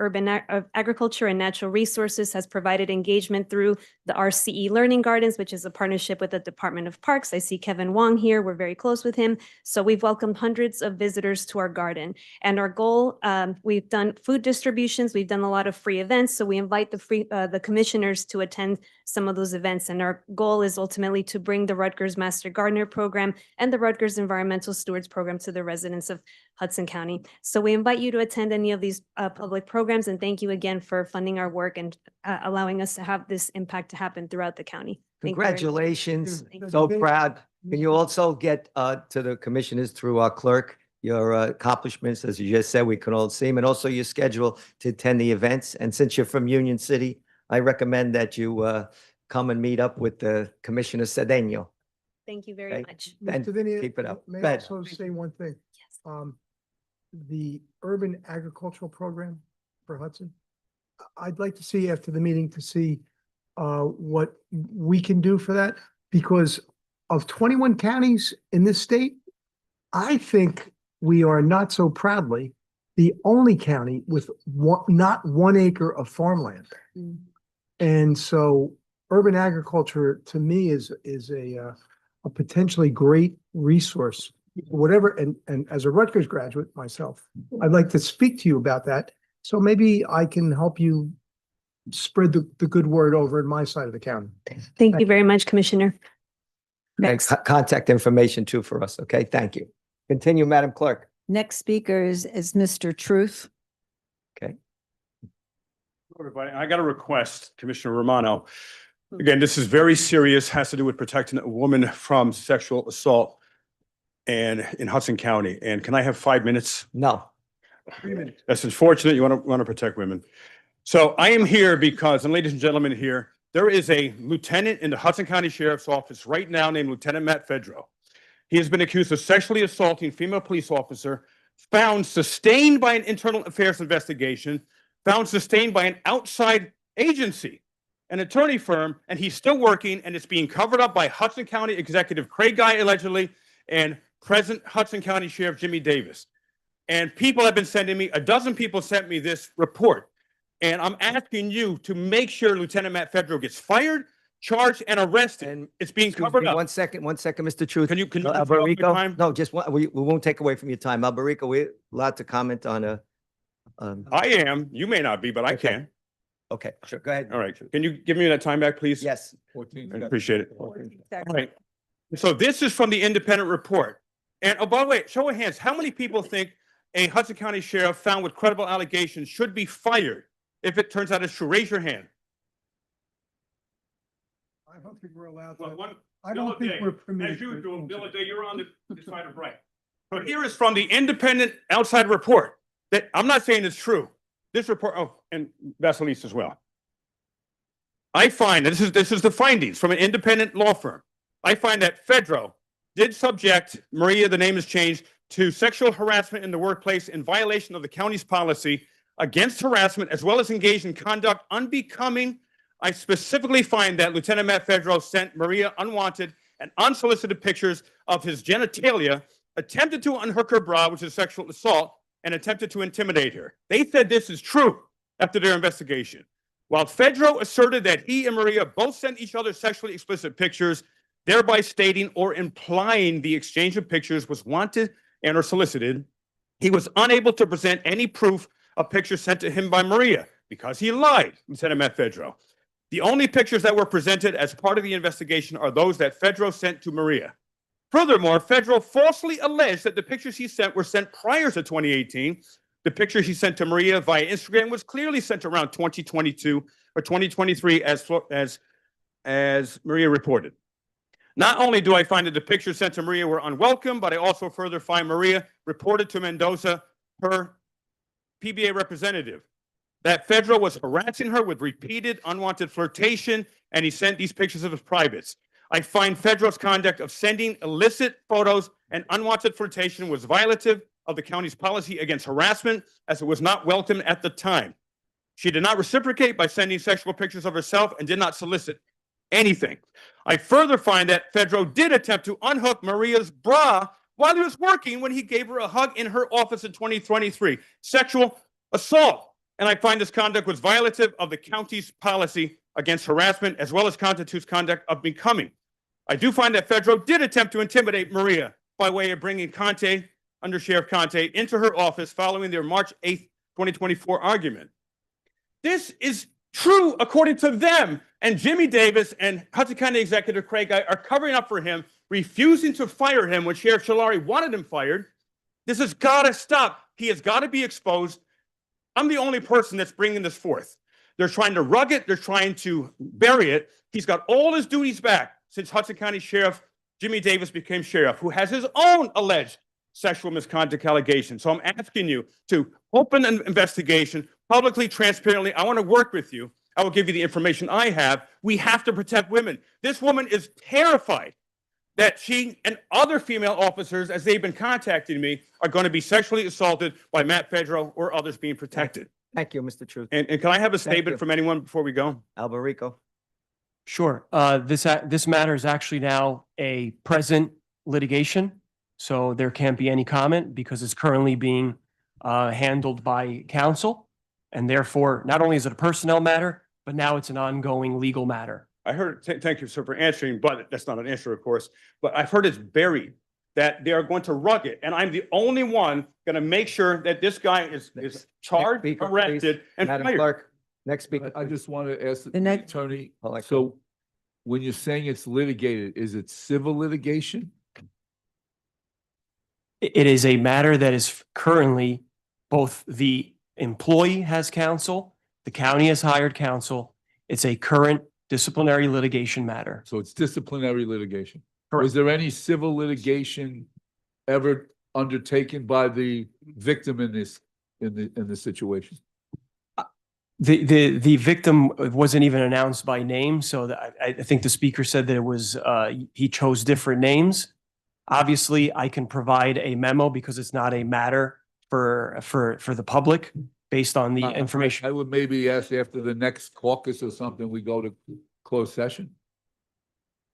Agriculture and Natural Resources has provided engagement through the RCE Learning Gardens, which is a partnership with the Department of Parks. I see Kevin Wong here. We're very close with him. So we've welcomed hundreds of visitors to our garden. And our goal, we've done food distributions. We've done a lot of free events. So we invite the commissioners to attend some of those events. And our goal is ultimately to bring the Rutgers Master Gardener Program and the Rutgers Environmental Stewards Program to the residents of Hudson County. So we invite you to attend any of these public programs, and thank you again for funding our work and allowing us to have this impact to happen throughout the county. Thank you very much. Congratulations. Thank you. So proud. Can you also get to the commissioners through our clerk, your accomplishments, as you just said, we can all see them, and also your schedule to attend the events. And since you're from Union City, I recommend that you come and meet up with the Commissioner Cedeno. Thank you very Okay. much. And Mr. Vinnie, keep it up. May Go I ahead. also say one thing? Yes. The urban agricultural program for Hudson, I'd like to see after the meeting to see what we can do for that, because of 21 counties in this state, I think we are not so proudly the only county with not 1 acre of farmland. And so urban agriculture to me is a potentially great resource, whatever. And as a Rutgers graduate myself, I'd like to speak to you about that. So maybe I can help you spread the good word over in my side of the county. Thank you very much, Commissioner. And Next. contact information too for us, okay? Thank you. Continue, Madam Clerk. Next speaker is Mr. Truth. Okay. Everybody, I got a request, Commissioner Romano. Again, this is very serious, has to do with protecting a woman from sexual assault and in Hudson County. And can I have 5 minutes? No. 3 minutes. That's unfortunate. You want to protect women. So I am here because, and ladies and gentlemen here, there is a lieutenant in the Hudson County Sheriff's Office right now named Lieutenant Matt Fedro. He has been accused of sexually assaulting a female police officer, found sustained by an internal affairs investigation, found sustained by an outside agency, an attorney firm, and he's still working, and it's being covered up by Hudson County Executive Craig Guy, allegedly, and present Hudson County Sheriff Jimmy Davis. And people have been sending me, a dozen people sent me this report. And I'm asking you to make sure Lieutenant Matt Fedro gets fired, charged, and arrested. And it's being excuse covered me, up. One second, Mr. Truth. Can you Alberico? time? No, just one, we won't take away from your time. Alberico, we're allowed to comment on a. I am. You may not be, but I Okay. can. Okay, sure, go ahead. All right. Can you give me that time back, please? Yes. I appreciate it. All right. So this is from the independent report. And oh, by the way, show of hands, how many people think a Hudson County sheriff found with credible allegations should be fired if it turns out it's true? Raise your hand. I don't think we're allowed Well, to. one, I don't think we're permitted. as usual, Bill Day, you're on the side of right. But here is from the independent outside report that I'm not saying it's true. This report, oh, and Vaselis as well. I find, this is the findings from an independent law firm. I find that Fedro did subject Maria, the name is changed, to sexual harassment in the workplace in violation of the county's policy against harassment, as well as engaged in conduct unbecoming I specifically find that Lieutenant Matt Fedro sent Maria unwanted and unsolicited pictures of his genitalia, attempted to unhook her bra, which is sexual assault, and attempted to intimidate her. They said this is true after their investigation. While Fedro asserted that he and Maria both sent each other sexually explicit pictures, thereby stating or implying the exchange of pictures was wanted and or solicited, he was unable to present any proof of pictures sent to him by Maria because he lied, Lieutenant Matt Fedro. The only pictures that were presented as part of the investigation are those that Fedro sent to Maria. Furthermore, Fedro falsely alleged that the pictures he sent were sent prior to 2018. The pictures he sent to Maria via Instagram was clearly sent around 2022 or 2023 as Maria reported. Not only do I find that the pictures sent to Maria were unwelcome, but I also further find Maria reported to Mendoza, her PBA representative, that Fedro was harassing her with repeated unwanted flirtation, and he sent these pictures of his privates. I find Fedro's conduct of sending illicit photos and unwanted flirtation was violative of the county's policy against harassment, as it was not welcome at the time. She did not reciprocate by sending sexual pictures of herself and did not solicit anything. I further find that Fedro did attempt to unhook Maria's bra while he was working when he gave her a hug in her office in 2023. Sexual assault. And I find this conduct was violative of the county's policy against harassment, as well as constitutes conduct of becoming. I do find that Fedro did attempt to intimidate Maria by way of bringing Conte, Under Sheriff Conte, into her office following their March 8th, 2024 argument. This is true according to them, and Jimmy Davis and Hudson County Executive Craig Guy are covering up for him, refusing to fire him when Sheriff Shalari wanted him fired. This has got to stop. He has got to be exposed. I'm the only person that's bringing this forth. They're trying to rug it. They're trying to bury it. He's got all his duties back since Hudson County Sheriff Jimmy Davis became sheriff, who has his own alleged sexual misconduct allegations. So I'm asking you to open an investigation publicly, transparently. I want to work with you. I will give you the information I have. We have to protect women. This woman is terrified that she and other female officers, as they've been contacting me, are going to be sexually assaulted by Matt Fedro or others being protected. Thank you, Mr. Truth. And can I have a Thank statement you. from anyone before we go? Alberico. Sure. This matter is actually now a present litigation, so there can't be any comment because it's currently being handled by counsel. And therefore, not only is it a personnel matter, but now it's an ongoing legal matter. I heard, thank you, sir, for answering, but that's not an answer, of course. But I've heard it's buried, that they are going to rug it. And I'm the only one going to make sure that this guy is charged, speaker, arrested, please. and Madam fired. Clerk, next speaker. I just want to ask The the next- attorney, Like- so when you're saying it's litigated, is it civil litigation? It is a matter that is currently both the employee has counsel, the county has hired counsel. It's a current disciplinary litigation matter. So it's disciplinary litigation. Correct. Was there any civil litigation ever undertaken by the victim in this, in this situation? The victim wasn't even announced by name, so I think the speaker said that it was, he chose different names. Obviously, I can provide a memo because it's not a matter for the public based on the information. I would maybe ask after the next caucus or something, we go to closed session.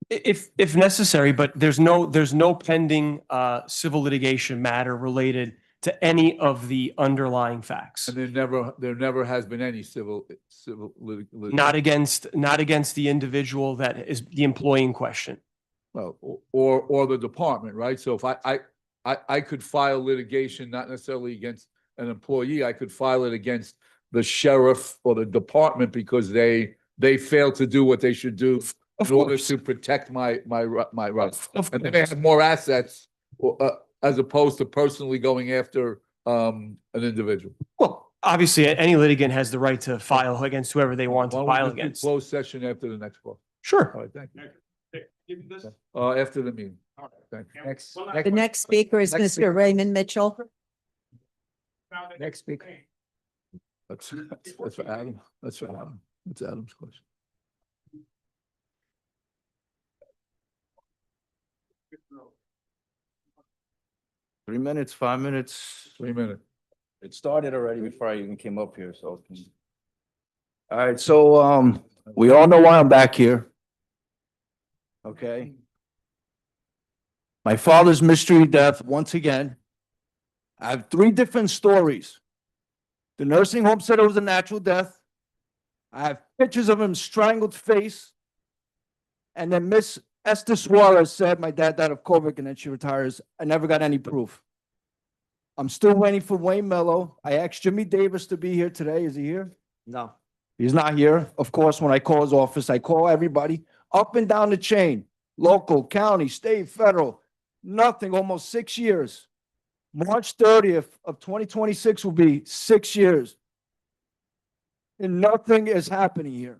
If necessary, but there's no pending civil litigation matter related to any of the underlying facts. And there never has been any civil litigation. Not against the individual that is the employee in question. Well, or the department, right? So if I could file litigation, not necessarily against an employee, I could file it against the sheriff or the department because they failed to do what they should do in order to protect my rights. And then they have more assets as opposed to personally going after an individual. Well, obviously, any litigant has the right to file against whoever they want to Why don't we file just do against. closed session after the next call? Sure. All right, thank you. Give me this. After the meeting. Thank you. Next, The next speaker is Next speaker. Mr. Raymond Mitchell. next speaker. That's for Adam. That's for Adam. That's Adam's question. Three minutes, 5 minutes. 3 minutes. It started already before I even came up here, so. All right, so, We all know why I'm back here. Okay? My father's mystery death, once again. I have 3 different stories. The nursing home said it was a natural death. I have pictures of him strangled face. And then Miss Esther Suarez said my dad died of COVID and then she retires. I never got any proof. I'm still waiting for Wayne Mello. I asked Jimmy Davis to be here today. Is he here? No. He's not here. Of course, when I call his office, I call everybody up and down the chain, local, county, state, federal. Nothing, almost 6 years. March 30th of 2026 will be 6 years. And nothing is happening here.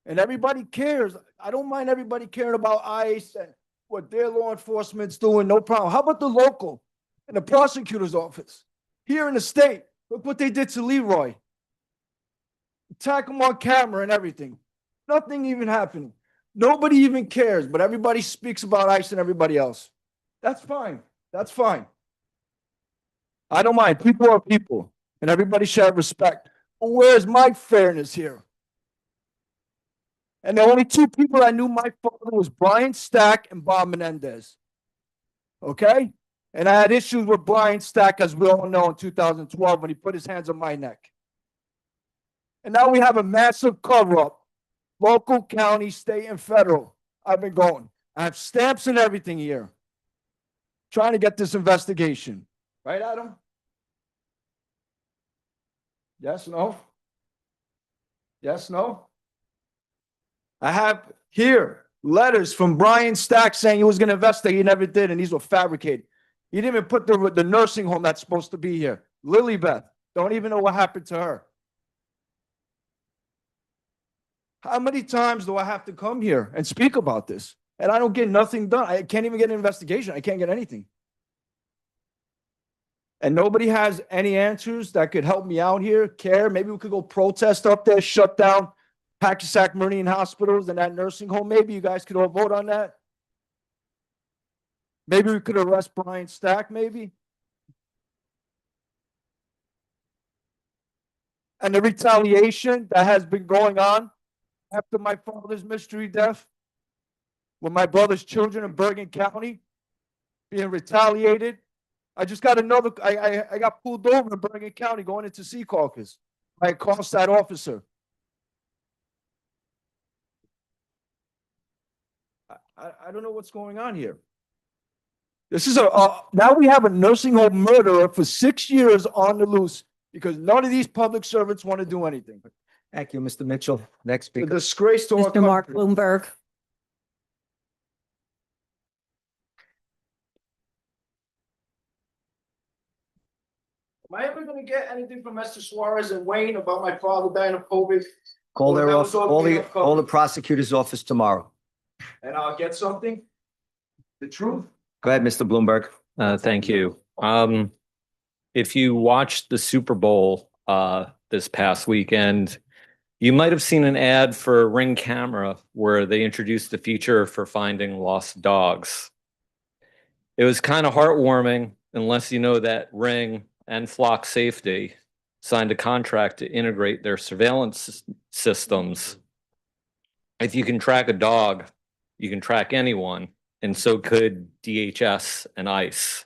And everybody cares. I don't mind everybody caring about ICE and what their law enforcement's doing, no problem. How about the local and the prosecutor's office here in the state? Look what they did to Leroy. Attack him on camera and everything. Nothing even happening. Nobody even cares, but everybody speaks about ICE and everybody else. That's fine. That's fine. I don't mind. People are people, and everybody should have respect. But where's my fairness here? And the only 2 people I knew my father was Brian Stack and Bob Menendez. Okay? And I had issues with Brian Stack, as we all know, in 2012 when he put his hands on my neck. And now we have a massive cover-up. Local, county, state, and federal. I've been going. I have stamps and everything here. Trying to get this investigation. Right, Adam? Yes, no? Yes, no? I have here letters from Brian Stack saying he was going to investigate. He never did, and these were fabricated. He didn't even put the nursing home that's supposed to be here. Lilybeth. Don't even know what happened to her. How many times do I have to come here and speak about this? And I don't get nothing done. I can't even get an investigation. I can't get anything. And nobody has any answers that could help me out here, care. Maybe we could go protest up there, shut down Hackensack Marine Hospitals and that nursing home. Maybe you guys could all vote on that. Maybe we could arrest Brian Stack, maybe. And the retaliation that has been going on after my father's mystery death, with my brother's children in Bergen County being retaliated. I just got another, I got pulled over in Bergen County going into Sea Caucus by a Carlstadt officer. I don't know what's going on here. This is now we have a nursing home murderer for 6 years on the loose because none of these public servants want to do anything. Thank you, Mr. Mitchell. Next A speaker. disgrace to our Mr. Mark country. Bloomberg. Am I ever going to get anything from Esther Suarez and Wayne about my father dying of COVID? Call Or their that off, was all call made the, up call the COVID? prosecutor's office tomorrow. And I'll get something? The truth? Go ahead, Mr. Bloomberg. Thank you. If you watched the Super Bowl this past weekend, you might have seen an ad for Ring Camera where they introduced the feature for finding lost dogs. It was kind of heartwarming, unless you know that Ring and Flock Safety signed a contract to integrate their surveillance systems. If you can track a dog, you can track anyone, and so could DHS and ICE.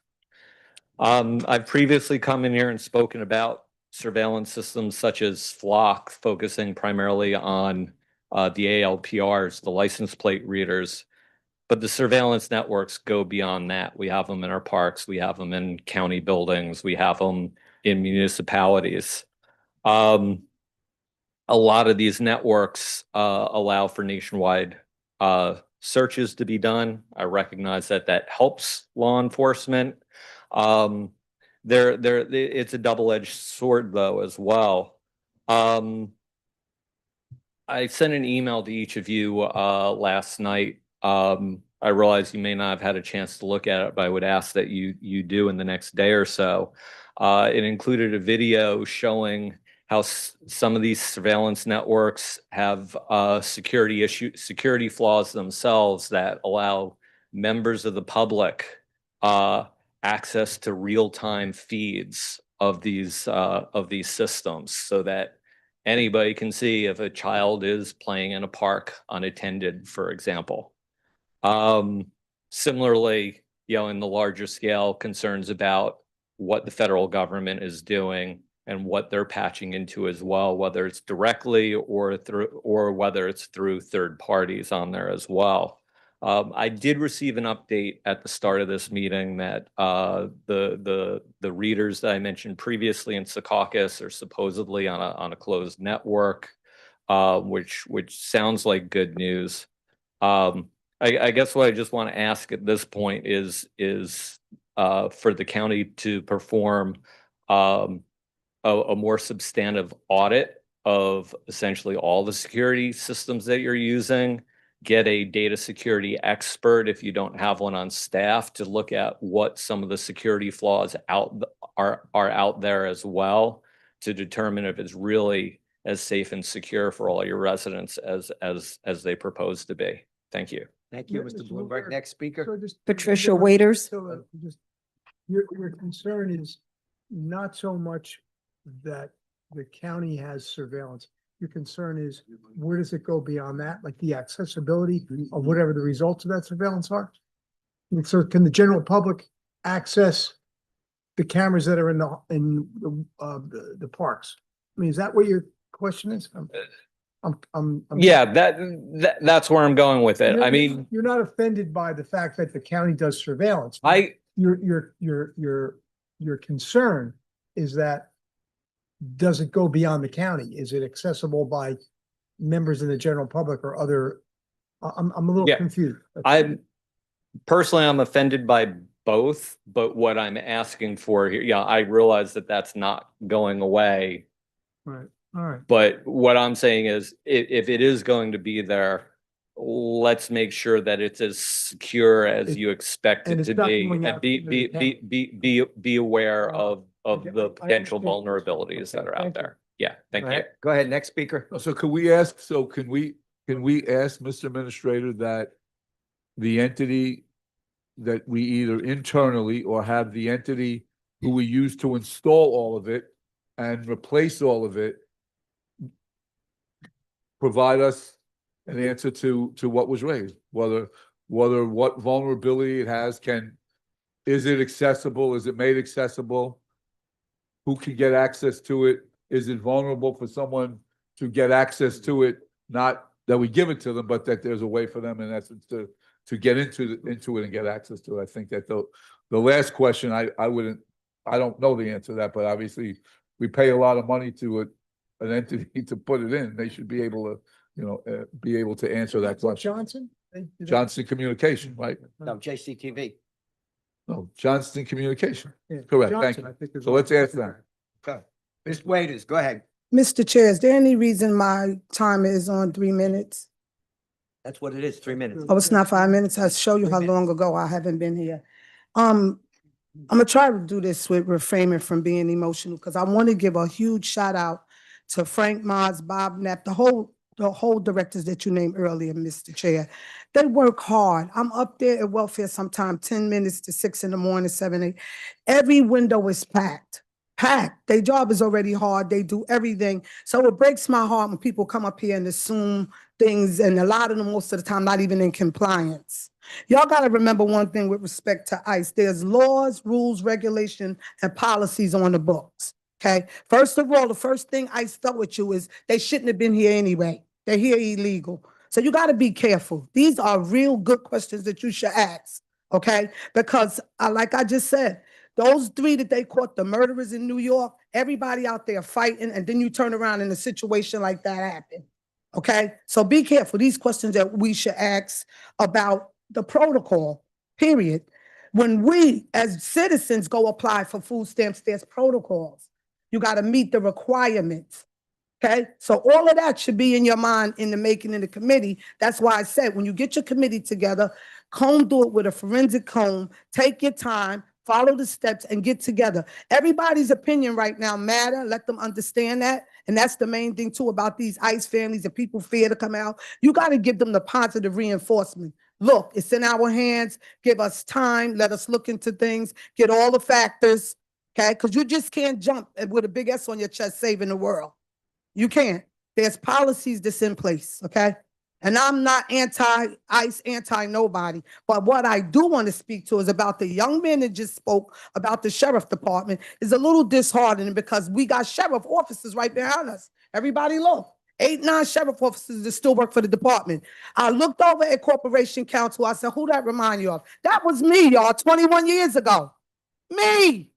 I've previously come in here and spoken about surveillance systems such as Flock, focusing primarily on the ALPRs, the license plate readers. But the surveillance networks go beyond that. We have them in our parks. We have them in county buildings. We have them in municipalities. A lot of these networks allow for nationwide searches to be done. I recognize that that helps law enforcement. It's a double-edged sword, though, as well. I sent an email to each of you last night. I realize you may not have had a chance to look at it, but I would ask that you do in the next day or so. It included a video showing how some of these surveillance networks have security flaws themselves that allow members of the public access to real-time feeds of these systems, so that Anybody can see if a child is playing in a park unattended, for example. Similarly, in the larger scale, concerns about what the federal government is doing and what they're patching into as well, whether it's directly or whether it's through third parties on there as well. I did receive an update at the start of this meeting that the readers that I mentioned previously in Secaucus are supposedly on a closed network, which sounds like good news. I guess what I just want to ask at this point is for the county to perform a more substantive audit of essentially all the security systems that you're using. Get a data security expert if you don't have one on staff to look at what some of the security flaws are out there as well, to determine if it's really as safe and secure for all your residents as they propose to be. Thank you. Thank you, Mr. Bloomberg. Next speaker. Patricia Waiters. Your concern is not so much that the county has surveillance. Your concern is where does it go beyond that, like the accessibility of whatever the results of that surveillance are? And so can the general public access the cameras that are in the parks? I mean, is that what your question is? Yeah, that's where I'm going with it. I mean, you're not offended by the fact that the county does surveillance. Your concern is that, does it go beyond the county? Is it accessible by members of the general public or other? I'm a little confused. I'm offended by both, but what I'm asking for here, I realize that that's not going away. Right. All right. But what I'm saying is, if it is going to be there, let's make sure that it's as secure as you expect it to be, and be aware of the potential vulnerabilities that are out there. Yeah, thank you. Go ahead, next speaker. So can we ask Mr. Administrator that the entity that we either internally or have the entity who we use to install all of it and replace all of it provide us an answer to what was raised, whether what vulnerability it has, is it accessible? Is it made accessible? Who can get access to it? Is it vulnerable for someone to get access to it? Not that we give it to them, but that there's a way for them in essence to get into it and get access to it. I think that the last question, I don't know the answer to that, but obviously we pay a lot of money to an entity to put it in. They should be able to answer that question. Johnson Communication, right? No, JCTV. No, Johnston Communication. Correct. Thank you. So let's ask that. Okay. Ms. Waiters, go ahead. Mr. Chair, is there any reason my timer is on 3 minutes? That's what it is, 3 minutes. Oh, it's not 5 minutes? I'll show you how long ago I haven't been here. I'm gonna try to do this with refraining from being emotional, because I want to give a huge shout out to Frank Mars, Bob Knapp, the whole directors that you named earlier, Mr. Chair. They work hard. I'm up there at welfare sometime 10 minutes to 6 in the morning, 7, 8. Every window is packed. Their job is already hard. They do everything. So it breaks my heart when people come up here and assume things, and a lot of them most of the time not even in compliance. Y'all got to remember one thing with respect to ICE. There's laws, rules, regulation, and policies on the books. Okay. First of all, the first thing ICE start with you is they shouldn't have been here anyway. They're here illegal. So you got to be careful. These are real good questions that you should ask. Okay. Because like I just said, those 3 that they caught, the murderers in New York, everybody out there fighting, and then you turn around and a situation like that happen. Okay. So be careful. These questions that we should ask about the protocol, period. When we as citizens go apply for food stamps, there's protocols. You got to meet the requirements. Okay. So all of that should be in your mind in the making of the committee. That's why I said, when you get your committee together, comb through it with a forensic comb, take your time, follow the steps, and get together. Everybody's opinion right now matter. Let them understand that. And that's the main thing too about these ICE families that people fear to come out. You got to give them the positive reinforcement. Look, it's in our hands. Give us time. Let us look into things, get all the factors. Okay. Because you just can't jump with a big S on your chest saving the world. You can't. There's policies that's in place, okay? And I'm not anti-ICE, anti-nobody. But what I do want to speak to is about the young man that just spoke about the sheriff department is a little disheartening because we got sheriff officers right behind us. Everybody look. 8, 9 sheriff officers that still work for the department. I looked over at Corporation Counsel. I said, who that remind you of? That was me, y'all, 21 years ago. Me.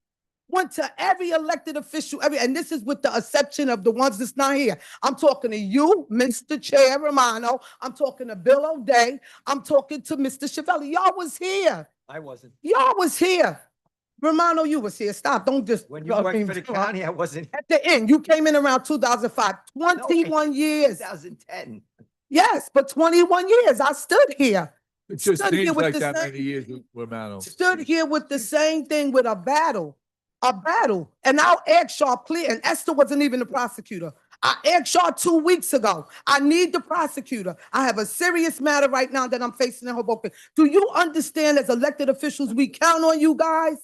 Went to every elected official, and this is with the exception of the ones that's not here. I'm talking to you, Mr. Chair Romano. I'm talking to Bill O'Day. I'm talking to Mr. Chiavelli. Y'all was here. I wasn't. Y'all was here. Romano, you was here. Stop. Don't just. When you worked for the county, I wasn't. At the end, you came in around 2005. 21 years. 2010. Yes, but 21 years. I stood here. It just Stood here seems with like the that same- many years, Romano. Stood here with the same thing with a battle. And I'll ask y'all, please, and Esther wasn't even the prosecutor. I asked y'all 2 weeks ago. I need the prosecutor. I have a serious matter right now that I'm facing in Hoboken. Do you understand as elected officials, we count on you guys?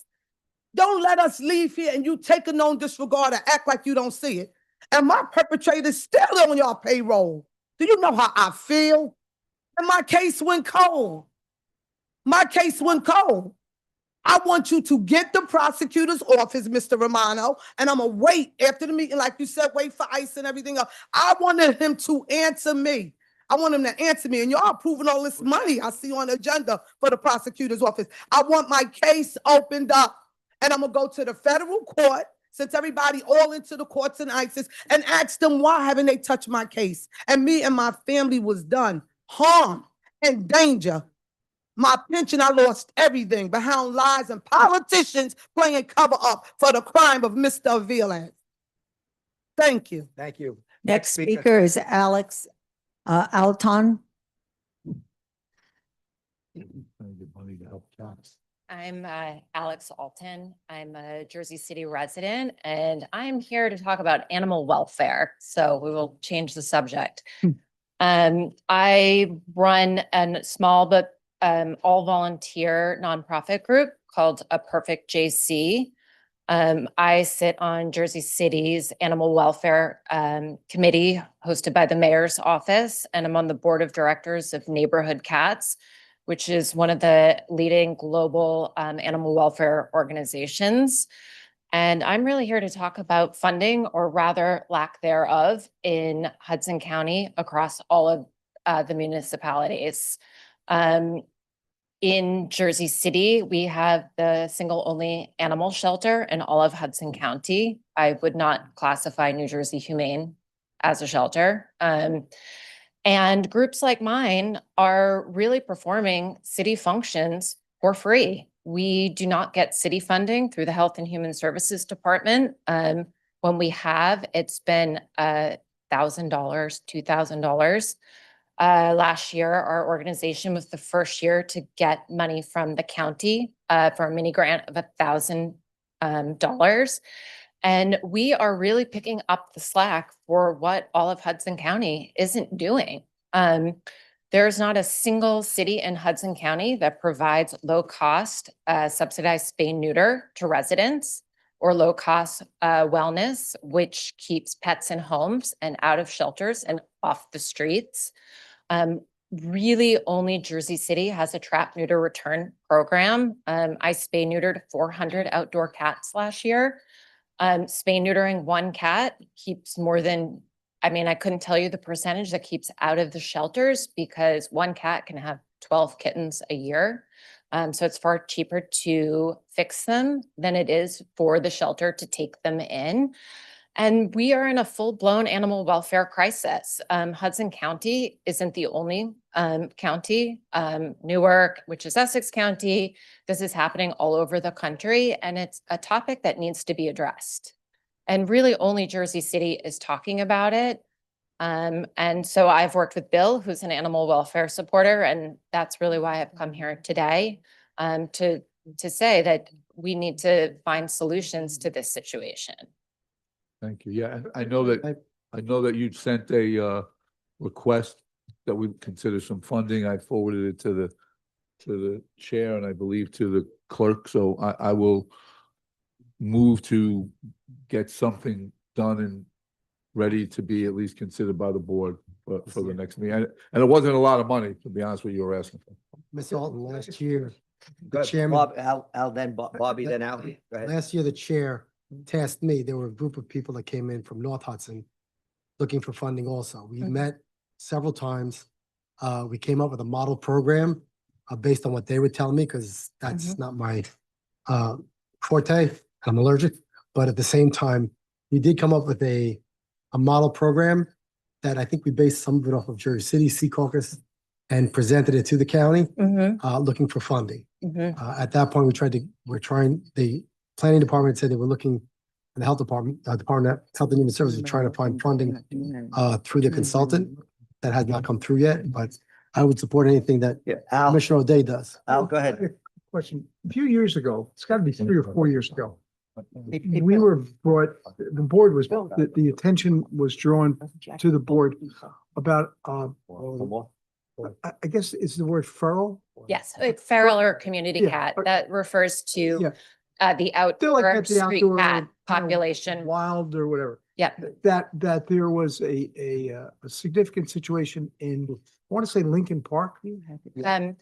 Don't let us leave here and you take a known disregard and act like you don't see it. And my perpetrator's still on y'all payroll. Do you know how I feel? And my case went cold. My case went cold. I want you to get the prosecutor's office, Mr. Romano, and I'm going to wait after the meeting, like you said, wait for ICE and everything else. I wanted him to answer me. I want him to answer me. And y'all approving all this money I see on the agenda for the prosecutor's office. I want my case opened up, and I'm going to go to the federal court, since everybody all into the courts and ICEs, and ask them why haven't they touched my case? And me and my family was done, harm and danger. My pension, I lost everything behind lies and politicians playing cover up for the crime of Mr. Avila. Thank you. Thank you. Next speaker is Alex Alton. I'm Alex Alton. I'm a Jersey City resident, and I'm here to talk about animal welfare. So we will change the subject. I run a small but all volunteer nonprofit group called A Perfect JC. I sit on Jersey City's Animal Welfare Committee hosted by the mayor's office, and I'm on the board of directors of Neighborhood Cats, which is one of the leading global animal welfare organizations. And I'm really here to talk about funding, or rather lack thereof, in Hudson County across all of the municipalities. In Jersey City, we have the single only animal shelter in all of Hudson County. I would not classify New Jersey Humane as a shelter. And groups like mine are really performing city functions for free. We do not get city funding through the Health and Human Services Department. When we have, it's been $1,000, $2,000. Last year, our organization was the first year to get money from the county for a mini grant of $1,000. And we are really picking up the slack for what all of Hudson County isn't doing. There's not a single city in Hudson County that provides low-cost subsidized spay-neuter to residents, or low-cost wellness, which keeps pets in homes and out of shelters and off the streets. Really only Jersey City has a trap, neuter, return program. I spay-neutered 400 outdoor cats last year. Spay-neutering one cat keeps more than, I couldn't tell you the percentage that keeps out of the shelters, because one cat can have 12 kittens a year. So it's far cheaper to fix them than it is for the shelter to take them in. And we are in a full-blown animal welfare crisis. Hudson County isn't the only county. Newark, which is Essex County, this is happening all over the country, and it's a topic that needs to be addressed. And really only Jersey City is talking about it. And so I've worked with Bill, who's an animal welfare supporter, and that's really why I've come here today, to say that we need to find solutions to this situation. Thank you. Yeah, and I know that you sent a request that we consider some funding. I forwarded it to the chair, and I believe to the clerk. So I will move to get something done in ready to be at least considered by the board for the next meeting. And it wasn't a lot of money, to be honest with you, were asking for. Ms. Alton, last year, Go the ahead, chairman. Bob, Al, then Bobby, then Al. Go ahead. Last year, the chair tasked me, there were a group of people that came in from North Hudson looking for funding also. We met several times. We came up with a model program based on what they would tell me, because that's not my forte. I'm allergic. But at the same time, we did come up with a model program that I think we based some of it off of Jersey City, Sea Caucus, and presented it to the county, looking for funding. At that point, the planning department said they were looking, and the health department, Department of Health and Human Services, trying to find funding through the consultant. That has not come through yet, but I would support anything that Al, Commissioner O'Day does. Al, go ahead. Question, a few years ago, it's got to be 3 or 4 years ago. We were brought, the board was, the attention was drawn to the board about, I guess it's the word feral. Yes, feral or community Yeah, cat, or- that refers to Yeah. the They're like outdoor at the street outdoor, cat you know, population. Wild or whatever. Yeah. That there was a significant situation in, I want to say Lincoln Park. But I don't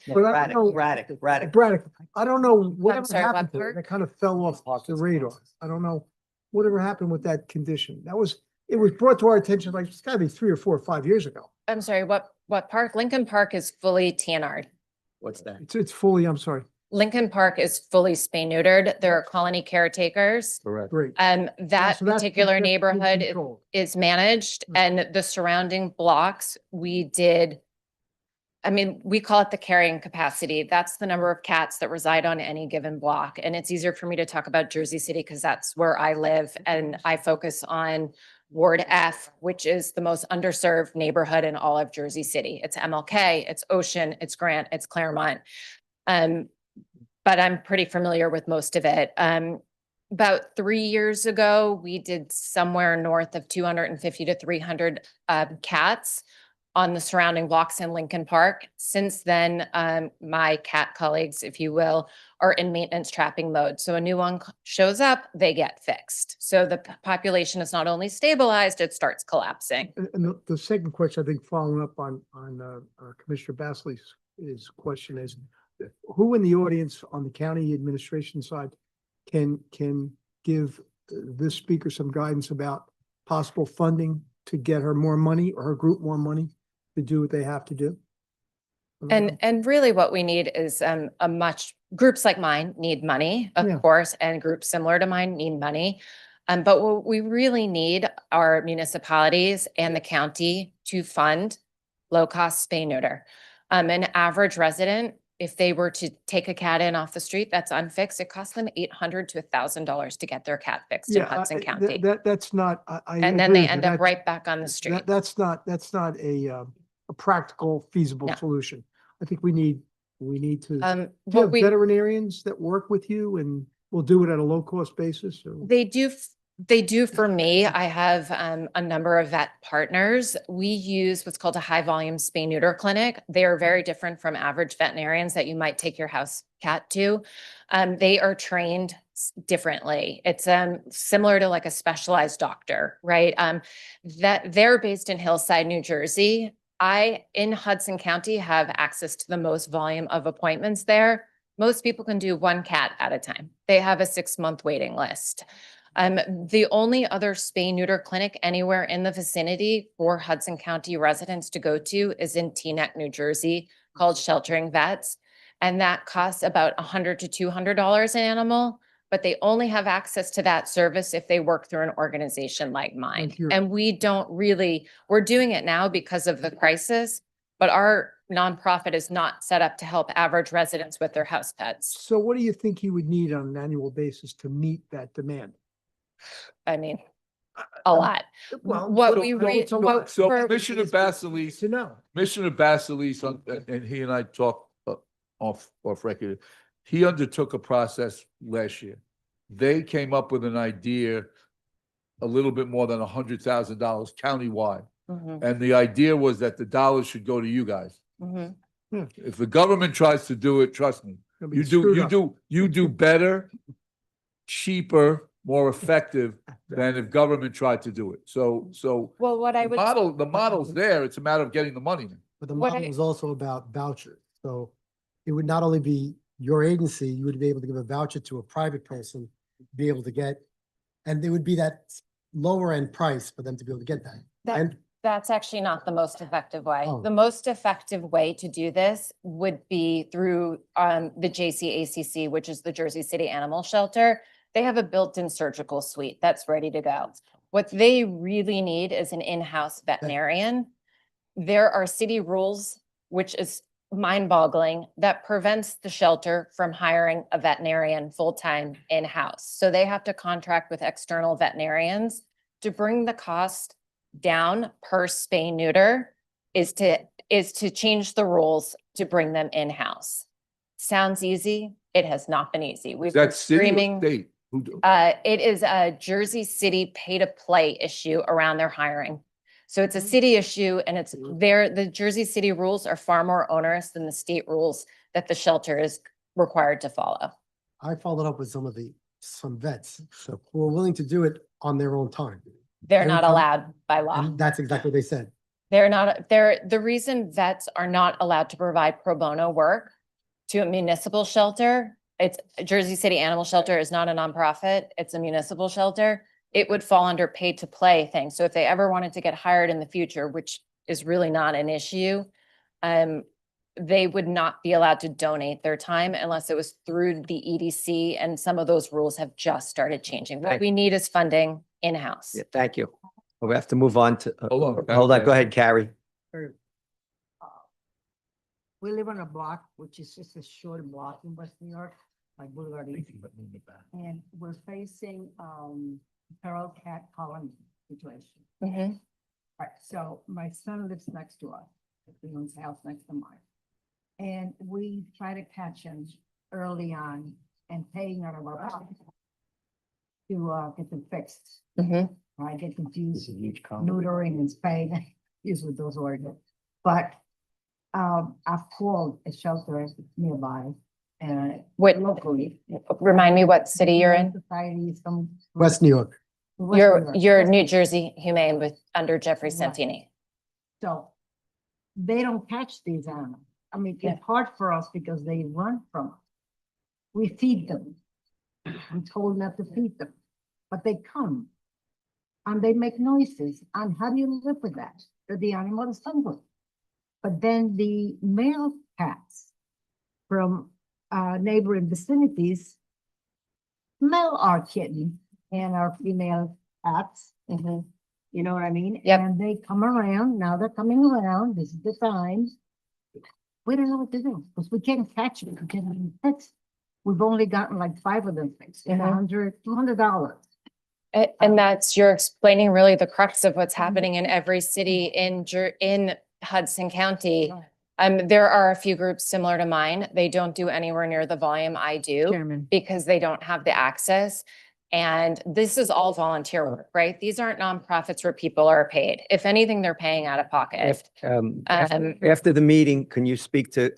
know- Braddock. Braddock. I don't know whatever sorry, what happened to it. park? That kind of fell off the radar. I don't know whatever happened with that condition. It was brought to our attention, like, it's gotta be 3 or 4 or 5 years ago. I'm sorry, what park? Lincoln Park is fully TNR'd. What's that? It's fully, I'm sorry. Lincoln Park is fully spay neutered. There are colony caretakers. Correct. Great. That so that's- particular that's neighborhood controlled. is managed, and the surrounding blocks, we call it the carrying capacity. That's the number of cats that reside on any given block. And it's easier for me to talk about Jersey City because that's where I live, and I focus on Ward F, which is the most underserved neighborhood in all of Jersey City. It's MLK, it's Ocean, it's Grant, it's Claremont. But I'm pretty familiar with most of it. About 3 years ago, we did somewhere north of 250 to 300 cats on the surrounding blocks in Lincoln Park. Since then, my cat colleagues, if you will, are in maintenance trapping mode. So a new one shows up, they get fixed. So the population is not only stabilized, it starts collapsing. And the second question, I think, following up on Commissioner Bassley's question is, who in the audience on the county administration side can give this speaker some guidance about possible funding to get her more money or her group more money to do what they have to do? And really what we need is groups like mine need money, of course, and groups similar to mine need money. But what we really need are municipalities and the county to fund low-cost spay neuter. An average resident, if they were to take a cat in off the street that's unfixed, it costs them $800 to $1,000 to get their cat fixed in Hudson County. That's not. And then they end up right back on the street. That's not a practical, feasible solution. I think we need to. Do you have veterinarians that work with you and will do it at a low cost basis? Or? They do for me. I have a number of vet partners. We use what's called a high volume spay neuter clinic. They are very different from average veterinarians that you might take your house cat to. They are trained differently. It's similar to like a specialized doctor, right? That they're based in Hillside, New Jersey. I, in Hudson County, have access to the most volume of appointments there. Most people can do one cat at a time. They have a 6-month waiting list. The only other spay neuter clinic anywhere in the vicinity for Hudson County residents to go to is in Teaneck, New Jersey, called Sheltering Vets. And that costs about $100 to $200 an animal, but they only have access to that service if they work through an organization like mine. And we're doing it now because of the crisis, but our nonprofit is not set up to help average residents with their house pets. So what do you think you would need on an annual basis to meet that demand? I mean, a lot. Well, So Commissioner Basselis, and he and I talked off record, he undertook a process last year. They came up with an idea, a little bit more than $100,000 countywide. And the idea was that the dollars should go to you guys. If the government tries to do it, trust me, you do better, cheaper, more effective than if government tried to do it. So Well, what I would. the model's there. It's a matter of getting the money. But the What model I- is also about vouchers. So it would not only be your agency, you would be able to give a voucher to a private person, be able to get, and there would be that lower end price for them to be able to get that. That- And That's actually not the most effective way. Oh. The most effective way to do this would be through the JCACC, which is the Jersey City Animal Shelter. They have a built-in surgical suite that's ready to go. What they really need is an in-house veterinarian. There are city rules, which is mind-boggling, that prevents the shelter from hiring a veterinarian full-time in-house. So they have to contract with external veterinarians to bring the cost down per spay neuter is to change the rules to bring them in-house. Sounds easy. It has not been easy. We've been That's city or screaming. state? Who do? It is a Jersey City pay-to-play issue around their hiring. So it's a city issue and the Jersey City rules are far more onerous than the state rules that the shelter is required to follow. I followed up with some vets who are willing to do it on their own time. They're Every not time- allowed by law. And that's exactly what they said. The reason vets are not allowed to provide pro bono work to a municipal shelter, it's Jersey City Animal Shelter is not a nonprofit, it's a municipal shelter. It would fall under pay to play thing. So if they ever wanted to get hired in the future, which is really not an issue, they would not be allowed to donate their time unless it was through the EDC, and some of those rules have just started changing. What Right. we need is funding in-house. Yeah, thank you. Well, we have to move on to, Hold on. hold on, go ahead, Carrie. We live on a block, which is just a short block in West New York, like Boulevard East. And we're facing, feral cat colony situation. Mhm. Right, so my son lives next to us, he owns a house next to mine. And we try to catch him early on and paying out of our pocket to, get them fixed. Mhm. I get confused, neutering and spaying, usually those words. But, I've called a shelter nearby and What- locally. Remind me what city you're in? Society, some. West New York. West New York. You're New Jersey Humane with under Jeffrey Right. Santini. So they don't catch these animals. I mean, Yeah. it's hard for us because they run from us. We feed them. I'm told not to feed them, but they come. And they make noises. And how do you live with that? That the animal is hungry. But then the male cats from neighboring vicinities smell our kitten and our female cats. You know what I mean? Yep. And they come around, now they're coming around, this is the time. We don't know what to do, because we can't catch them, we can't even fix. We've only gotten like 5 of them fixed, and $200. And that's, you're explaining really the crux of what's happening in every city in Hudson County. There are a few groups similar to mine. They don't do anywhere near the volume I do. Chairman. Because they don't have the access. And this is all volunteer work, right? These aren't nonprofits where people are paid. If anything, they're paying out of pocket. After the meeting, can you speak to,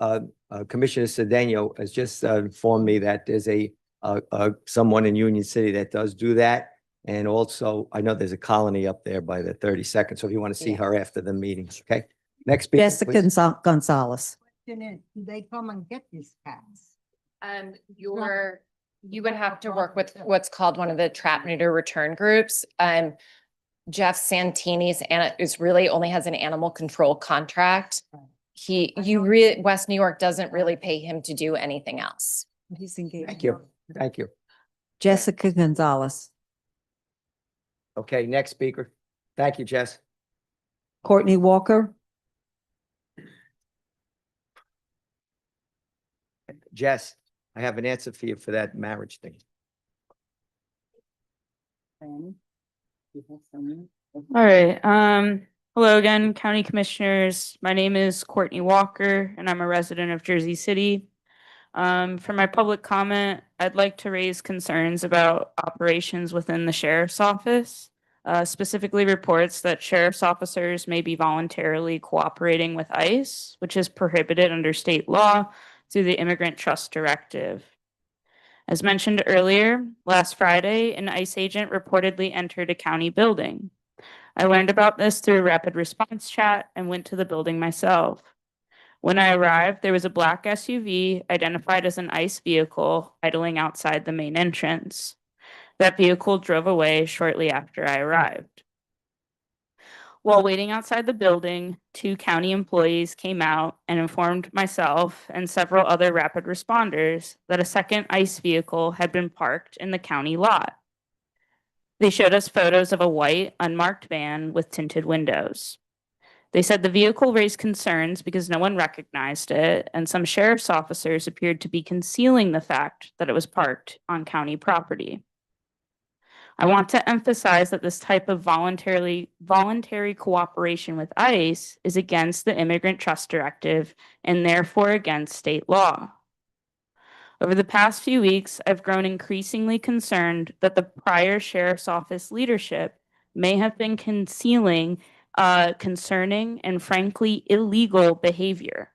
Commissioner Cedeno has just informed me that there's someone in Union City that does do that. And also, I know there's a colony up there by the 32nd. So if you want to see Yeah. her after the meetings, okay? Next speaker, Jessica please. Gonzalez. Question is, do they come and get these cats? You would have to work with what's called one of the trap neuter return groups. Jeff Santini's only has an animal control contract. West New York doesn't really pay him to do anything else. He's engaged. Thank you. Thank you. Jessica Gonzalez. Okay, next speaker. Thank you, Jess. Courtney Walker. Jess, I have an answer for you for that marriage thing. All right. Hello again, County Commissioners. My name is Courtney Walker, and I'm a resident of Jersey City. For my public comment, I'd like to raise concerns about operations within the sheriff's office. Specifically reports that sheriff's officers may be voluntarily cooperating with ICE, which is prohibited under state law through the Immigrant Trust Directive. As mentioned earlier, last Friday, an ICE agent reportedly entered a county building. I learned about this through a rapid response chat and went to the building myself. When I arrived, there was a black SUV identified as an ICE vehicle idling outside the main entrance. That vehicle drove away shortly after I arrived. While waiting outside the building, 2 county employees came out and informed myself and several other rapid responders that a second ICE vehicle had been parked in the county lot. They showed us photos of a white, unmarked van with tinted windows. They said the vehicle raised concerns because no one recognized it, and some sheriff's officers appeared to be concealing the fact that it was parked on county property. I want to emphasize that this type of voluntary cooperation with ICE is against the Immigrant Trust Directive and therefore against state law. Over the past few weeks, I've grown increasingly concerned that the prior sheriff's office leadership may have been concealing concerning and frankly illegal behavior.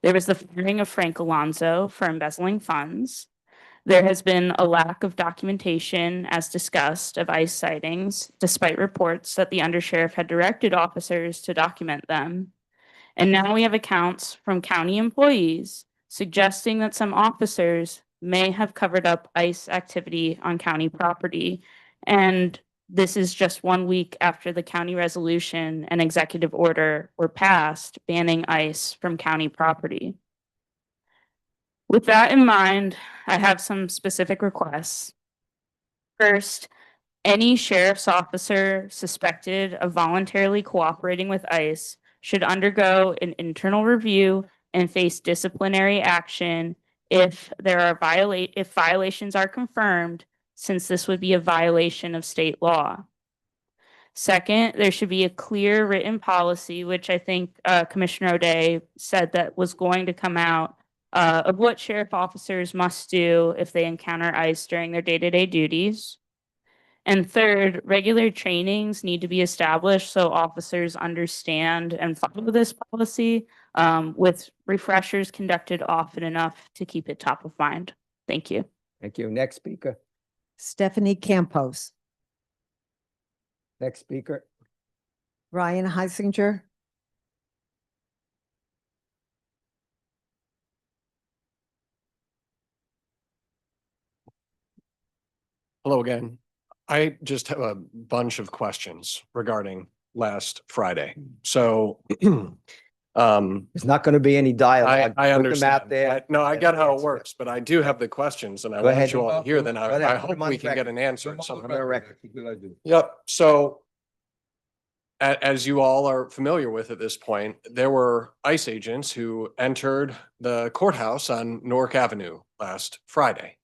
There was the firing of Frank Alonso for embezzling funds. There has been a lack of documentation, as discussed, of ICE sightings, despite reports that the undersheriff had directed officers to document them. And now we have accounts from county employees suggesting that some officers may have covered up ICE activity on county property. And this is just 1 week after the county resolution and executive order were passed banning ICE from county property. With that in mind, I have some specific requests. First, any sheriff's officer suspected of voluntarily cooperating with ICE should undergo an internal review and face disciplinary action if violations are confirmed, since this would be a violation of state law. Second, there should be a clear written policy, which I think Commissioner O'Day said that was going to come out, of what sheriff officers must do if they encounter ICE during their day-to-day duties. And third, regular trainings need to be established so officers understand and follow this policy, with refreshers conducted often enough to keep it top of mind. Thank you. Thank you. Next speaker. Stephanie Campos, Next speaker. Ryan Heisinger, Hello again. I just have a bunch of questions regarding last Friday. So There's not going to be any dialogue. I Put them out understand. there. No, I get how it works, but I do have the questions and I Go want ahead. you all to hear them. Go ahead. I Put hope them on we the can get record. an answer. Put them So- on the record. Yep. So as you all are familiar with at this point, there were ICE agents who entered the courthouse on Newark Avenue last Friday.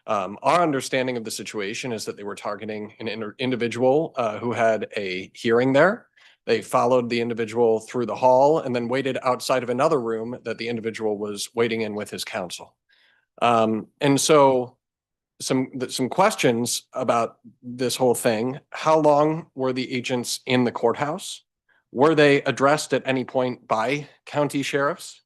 Our understanding of the situation is that they were targeting an individual who had a hearing there. They followed the individual through the hall and then waited outside of another room that the individual was waiting in with his counsel. And so some questions about this whole thing. How long were the agents in the courthouse? Were they addressed at any point by county sheriffs?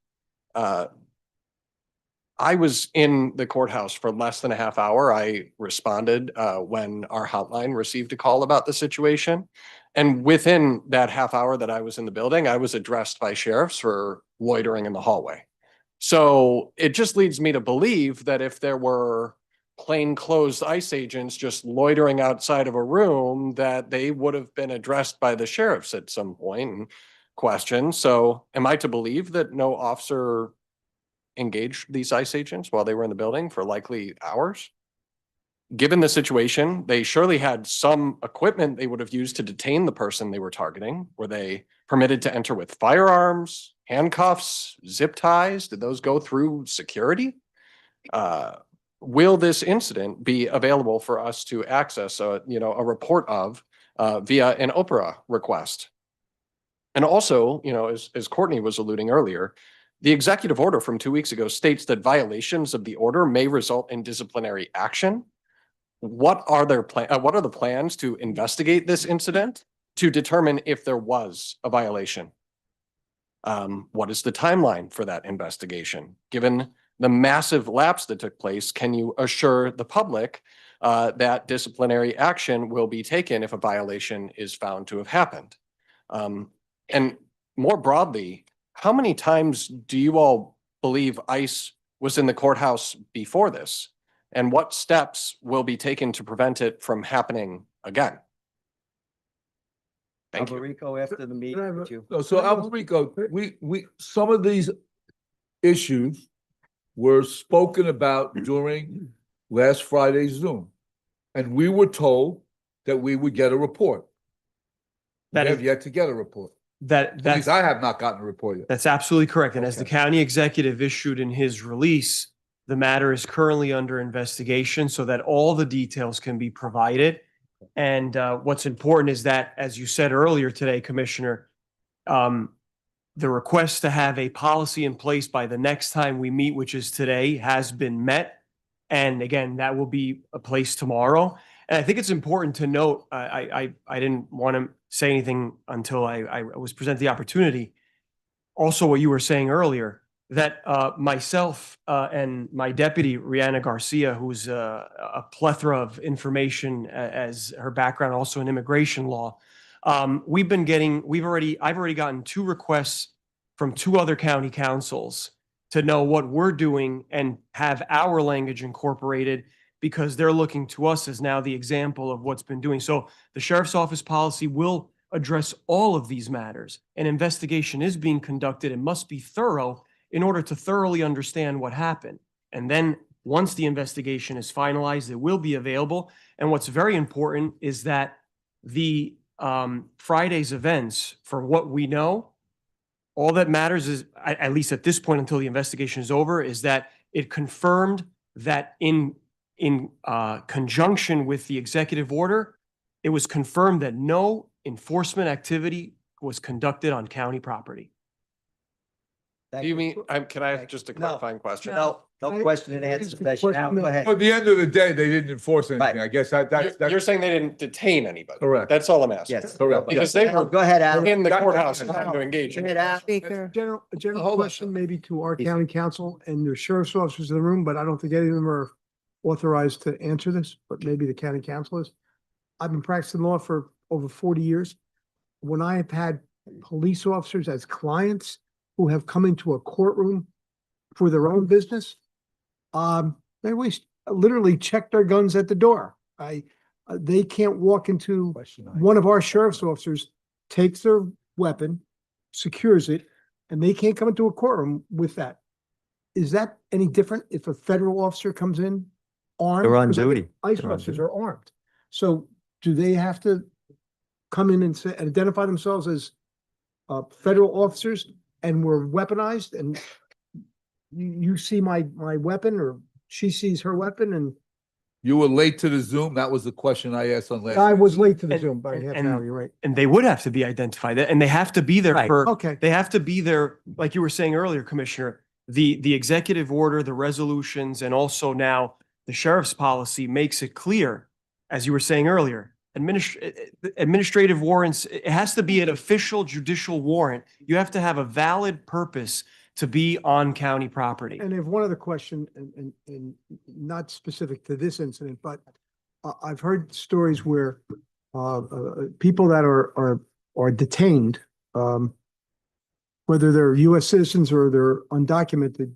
I was in the courthouse for less than a half hour. I responded when our hotline received a call about the situation. And within that half hour that I was in the building, I was addressed by sheriffs for loitering in the hallway. So it just leads me to believe that if there were plainclothes ICE agents just loitering outside of a room, that they would have been addressed by the sheriffs at some point and questioned. So am I to believe that no officer engaged these ICE agents while they were in the building for likely hours? Given the situation, they surely had some equipment they would have used to detain the person they were targeting. Were they permitted to enter with firearms, handcuffs, zip ties? Did those go through security? Will this incident be available for us to access a report of via an Oprah request? And also, as Courtney was alluding earlier, the executive order from 2 weeks ago states that violations of the order may result in disciplinary action. What are the plans to investigate this incident to determine if there was a violation? What is the timeline for that investigation? Given the massive lapse that took place, can you assure the public that disciplinary action will be taken if a violation is found to have happened? And more broadly, how many times do you all believe ICE was in the courthouse before this? And what steps will be taken to prevent it from happening again? Thank you. Alberico, after the meeting with you. So Alberico, some of these issues were spoken about during last Friday's Zoom. And we were told that we would get a report. We That have is- yet to get a report. At That's least I have not gotten a report yet. That's absolutely correct. And as the county executive issued in his release, the matter is currently under investigation so that all the details can be provided. And what's important is that, as you said earlier today, Commissioner, the request to have a policy in place by the next time we meet, which is today, has been met. And again, that will be a place tomorrow. And I think it's important to note, I didn't want to say anything until I was presented the opportunity. Also, what you were saying earlier, that myself and my deputy, Rihanna Garcia, who's a plethora of information as her background, also in immigration law, I've already gotten 2 requests from 2 other county councils to know what we're doing and have our language incorporated, because they're looking to us as now the example of what's been doing. So the sheriff's office policy will address all of these matters. An investigation is being conducted and must be thorough in order to thoroughly understand what happened. And then once the investigation is finalized, it will be available. And what's very important is that the Friday's events, for what we know, all that matters is, at least at this point until the investigation is over, is that it confirmed that in conjunction with the executive order, it was confirmed that no enforcement activity was conducted on county property. Do you mean, can I have just a clarifying question? No question and answer session. Al, go ahead. At the end of the day, they didn't enforce anything. I guess that's. You're saying they didn't detain anybody? Correct. That's all I'm asking. Yes. Correct. Because they were Go ahead, Al. in the courthouse and trying to engage. Go ahead, Al. A general Hold on. question maybe to our county council and your sheriff's officers in the room, but I don't think any of them are authorized to answer this, but maybe the county council is. I've been practicing law for over 40 years. When I have had police officers as clients who have come into a courtroom for their own business, they always literally check their guns at the door. They can't walk into, one of our sheriff's officers takes their weapon, secures it, and they can't come into a courtroom with that. Is that any different if a federal officer comes in armed? They're on 'Cause I think duty. ICE They're on officers duty. are armed. So do they have to come in and say, identify themselves as federal officers and we're weaponized, and you see my weapon, or she sees her weapon, and You were late to the Zoom. That was the question I asked on last. I was late to the And- Zoom by half an and- hour, you're right. And they would have to be identified, and they have to be there Right. for, Okay. they have to be there, like you were saying earlier, Commissioner, the executive order, the resolutions, and also now the sheriff's policy makes it clear, as you were saying earlier, administrative warrants, it has to be an official judicial warrant. You have to have a valid purpose to be on county property. And I have one other question, and not specific to this incident, but I've heard stories where people that are detained, whether they're US citizens or they're undocumented,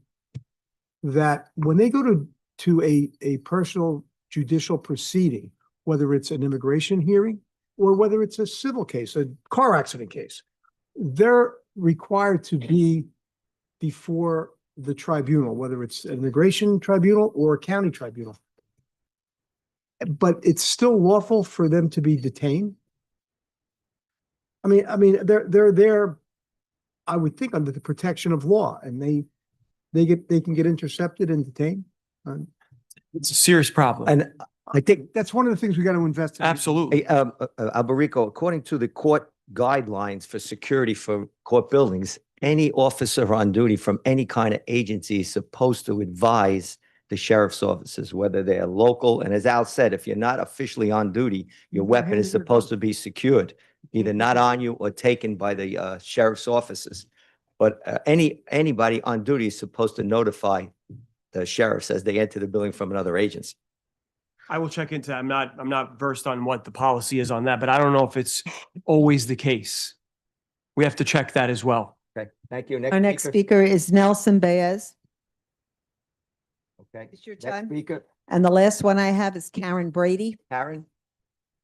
that when they go to a personal judicial proceeding, whether it's an immigration hearing or whether it's a civil case, a car accident case, they're required to be before the tribunal, whether it's an immigration tribunal or a county tribunal. But it's still lawful for them to be detained. I mean, they're there, I would think, under the protection of law, and they can get intercepted and detained. It's a serious problem. And I think, That's one of the things we got to investigate. Absolutely. Alberico, according to the court guidelines for security for court buildings, any officer on duty from any kind of agency is supposed to advise the sheriff's officers, whether they are local. And as Al said, if you're not officially on duty, your weapon is supposed to be secured, either not on you or taken by the sheriff's officers. But anybody on duty is supposed to notify sheriffs as they enter the building from another agency. I will check into that. I'm not versed on what the policy is on that, but I don't know if it's always the case. We have to check that as well. Okay, thank you. Our next speaker is Nelson Baez. Okay. It's your Next time. speaker, And the last one I have is Karen Brady. Karen.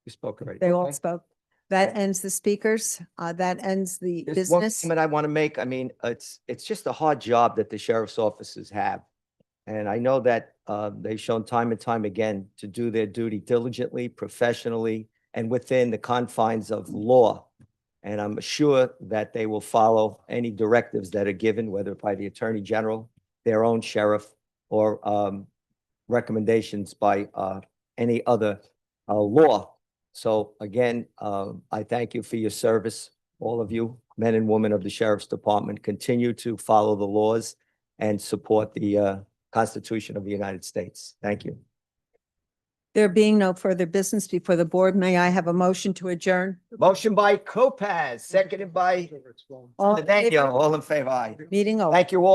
You spoke already. They all Okay. spoke. That ends the speakers. That ends the There's one business. comment I want to make. I mean, it's just a hard job that the sheriff's offices have. And I know that they've shown time and time again to do their duty diligently, professionally, and within the confines of law. And I'm sure that they will follow any directives that are given, whether by the Attorney General, their own sheriff, or recommendations by any other law. So again, I thank you for your service, all of you, men and women of the Sheriff's Department. Continue to follow the laws and support the Constitution of the United States. Thank you. There being no further business before the board, may I have a motion to adjourn? Motion by Kopaz, seconded by All in Daniel. favor? All in favor, aye. Meeting over. Thank you all.